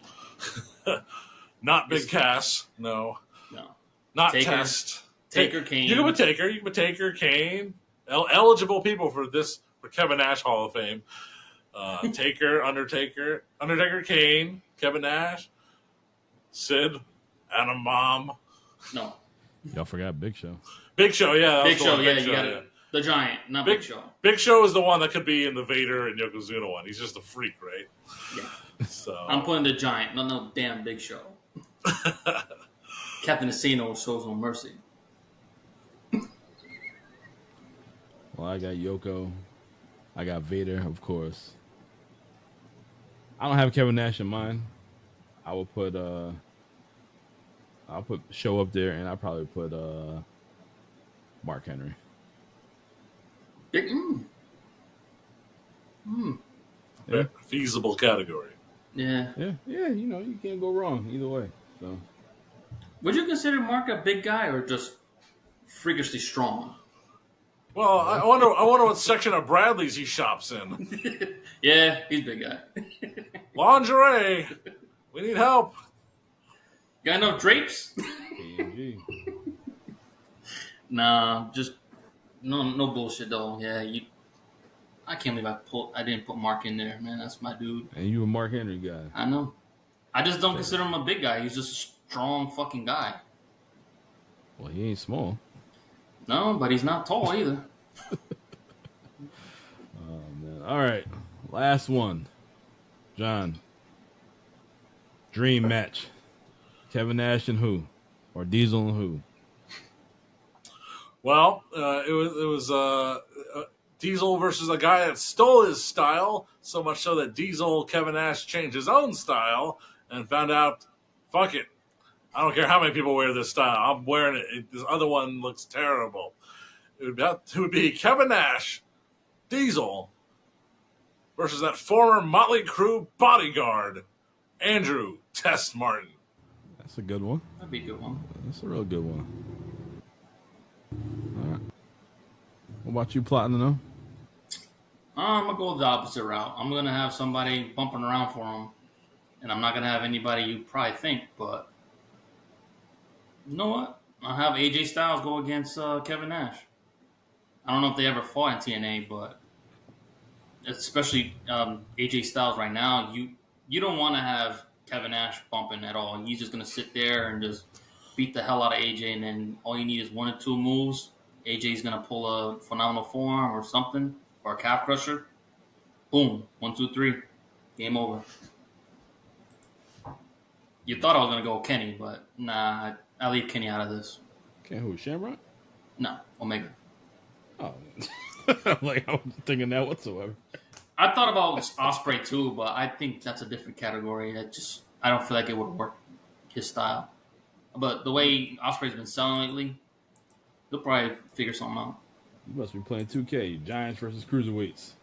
Speaker 1: Not Big Cass, no.
Speaker 2: No.
Speaker 1: Not
Speaker 2: Taker.
Speaker 1: Test.
Speaker 2: Taker, Kane.
Speaker 1: You can put Taker. You can put Taker, Kane. Eligible people for Kevin Nash Hall of Fame. Taker, Undertaker, Kane, Kevin Nash, Sid, Adam Bomb.
Speaker 2: No.
Speaker 3: Y'all forgot Big Show.
Speaker 1: Big Show, yeah.
Speaker 2: Big Show, yeah,
Speaker 1: Big
Speaker 2: you got it. The Giant, not Big Show.
Speaker 1: Big Show is the one that could be in the Vader and Yokozuna one. He's just a freak, right?
Speaker 2: Yeah.
Speaker 1: So
Speaker 2: I'm putting the Giant. No damn Big Show. Captain Asino shows no mercy.
Speaker 3: Well, I got Yoko. I got Vader, of course. I don't have Kevin Nash in mind. I will put I'll put Show up there, and I'll probably put Mark Henry.
Speaker 2: Big,
Speaker 1: yeah. Feasible category.
Speaker 2: Yeah.
Speaker 3: Yeah. You know, you can't go wrong either way. So,
Speaker 2: would you consider Mark a big guy or just freakishly strong?
Speaker 1: Well, I wonder what section of Bradley's he shops in.
Speaker 2: Yeah, he's a big guy.
Speaker 1: Lingerie. We need help.
Speaker 2: Got enough drapes?
Speaker 3: PNG.
Speaker 2: Nah, just no bullshit though. Yeah, I can't believe I didn't put Mark in there, man. That's my dude.
Speaker 3: And you a Mark Henry guy.
Speaker 2: I know. I just don't consider him a big guy. He's just a strong fucking guy.
Speaker 3: Well, he ain't small.
Speaker 2: No, but he's not tall either.
Speaker 3: Oh man! All right, last one, John. Dream match: Kevin Nash and who, or Diesel and who?
Speaker 1: Well, it was Diesel versus a guy that stole his style, so much so that Diesel, Kevin Nash, changed his own style and found out, fuck it, I don't care how many people wear this style, I'm wearing it. This other one looks terrible. It would be Kevin Nash, Diesel, versus that former Motley Crue bodyguard, Andrew Test Martin.
Speaker 3: That's a good one.
Speaker 2: That'd be a good one.
Speaker 3: That's a real good one. All right. What about you, Platinum?
Speaker 2: I'm going to go the opposite route. I'm going to have somebody bumping around for him. And I'm not going to have anybody you probably think, but you know what? I'll have AJ Styles go against Kevin Nash. I don't know if they ever fought in TNA, but especially AJ Styles right now, you don't want to have Kevin Nash bumping at all. He's just going to sit there and just beat the hell out of AJ, and then all you need is one or two moves. AJ's going to pull a phenomenal forearm or something, or a calf crusher, boom, 1, 2, 3, game over. You thought I was gonna go Kenny, but nah, I leave Kenny out of this.
Speaker 3: Okay, who? Shamrock?
Speaker 2: No, Omega.
Speaker 3: Oh, like I wasn't thinking that whatsoever.
Speaker 2: I thought about Ospreay too, but I think that's a different category. I don't feel like it would work his style. But the way Ospreay's been selling lately, he'll probably figure something out.
Speaker 3: You must be playing 2K. Giants versus cruiserweights.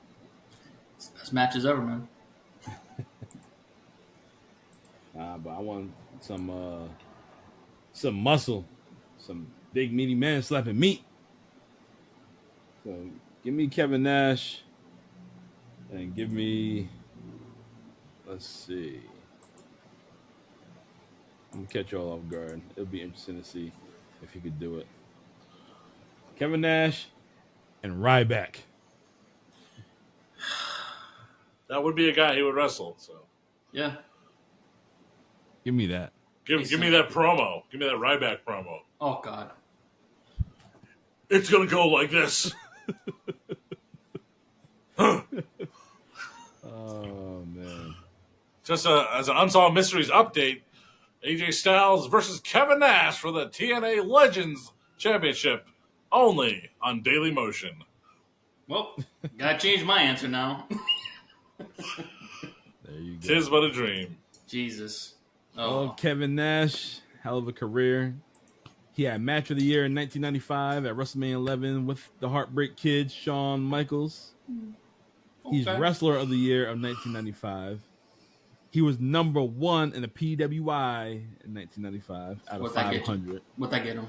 Speaker 2: It's the best matches ever, man.
Speaker 3: But I want some muscle, some big meaty man slapping meat. So give me Kevin Nash, and give me. Let's see. I'm gonna catch you all off guard. It'll be interesting to see if he could do it. Kevin Nash and Ryback.
Speaker 1: That would be a guy he would wrestle. So
Speaker 2: Yeah.
Speaker 3: Give me that.
Speaker 1: give me that promo. Give me that Ryback promo.
Speaker 2: Oh, God.
Speaker 1: It's gonna go like this.
Speaker 3: Oh man.
Speaker 1: Just as an Unsolved Mysteries update, AJ Styles versus Kevin Nash for the TNA Legends Championship, only on Daily Motion.
Speaker 2: Well, gotta change my answer now.
Speaker 3: There you go.
Speaker 1: Tis but a dream.
Speaker 2: Jesus.
Speaker 3: Oh, Kevin Nash, hell of a career. He had Match of the Year in 1995 at WrestleMania 11 with the Heartbreak Kid, Shawn Michaels. He's Wrestler of the Year of 1995. He was number 1 in the PWI in 1995 out of 500.
Speaker 2: What'd that get him?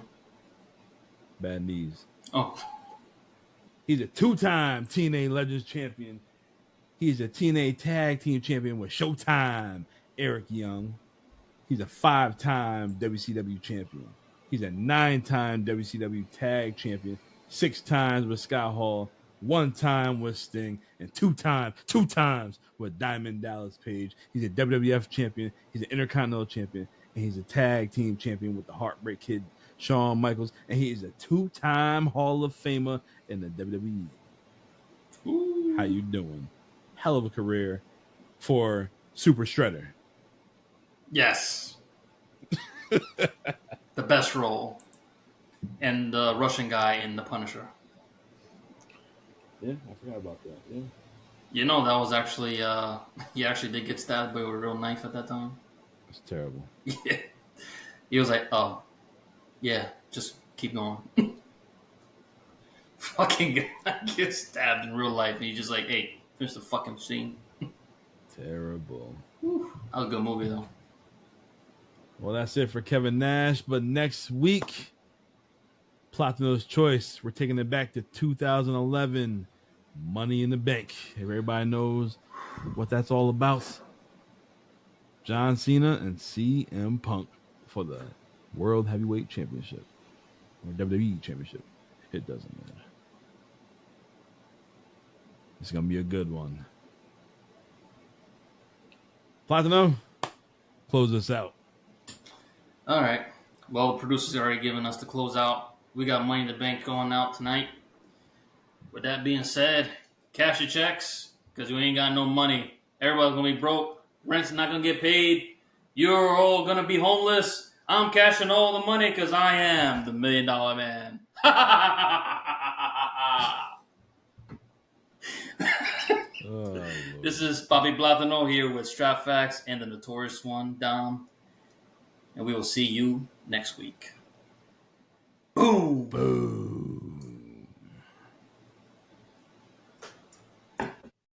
Speaker 3: Bad knees.
Speaker 2: Oh.
Speaker 3: He's a 2-time TNA Legends champion. He's a TNA Tag Team champion with Showtime, Eric Young. He's a 5-time WCW champion. He's a 9-time WCW Tag champion, 6 times with Scott Hall, 1 time with Sting, and 2 times with Diamond Dallas Page. He's a WWF champion. He's an Intercontinental champion, and he's a Tag Team champion with the Heartbreak Kid, Shawn Michaels, and he is a 2-time Hall of Famer in the WWE. Ooh. How you doing? Hell of a career for Super Shredder.
Speaker 2: Yes. The best role. And the Russian guy in The Punisher.
Speaker 3: Yeah, I forgot about that. Yeah.
Speaker 2: You know, that was actually, he actually did get stabbed by a real knife at that time.
Speaker 3: That's terrible.
Speaker 2: Yeah. He was like, oh, yeah, just keep going. Fucking guy gets stabbed in real life, and he's just like, hey, finish the fucking scene.
Speaker 3: Terrible.
Speaker 2: Whew. That was a good movie, though.
Speaker 3: Well, that's it for Kevin Nash. But next week, Platino's Choice. We're taking it back to 2011. Money in the Bank. Everybody knows what that's all about. John Cena and CM Punk for the World Heavyweight Championship. Or WWE Championship. It doesn't matter. It's going to be a good one. Platino, close us out.
Speaker 2: All right. Well, the producer's already given us the closeout. We got Money in the Bank going out tonight. With that being said, cash your checks because you ain't got no money. Everybody's going to be broke. Rent's not going to get paid. You're all going to be homeless. I'm cashing all the money because I am the $1 Million Man.
Speaker 3: Oh,
Speaker 2: this is Bobby Platino here with Strap Facts and the Notorious One, Dom. And we will see you next week. Boom!
Speaker 3: Boom.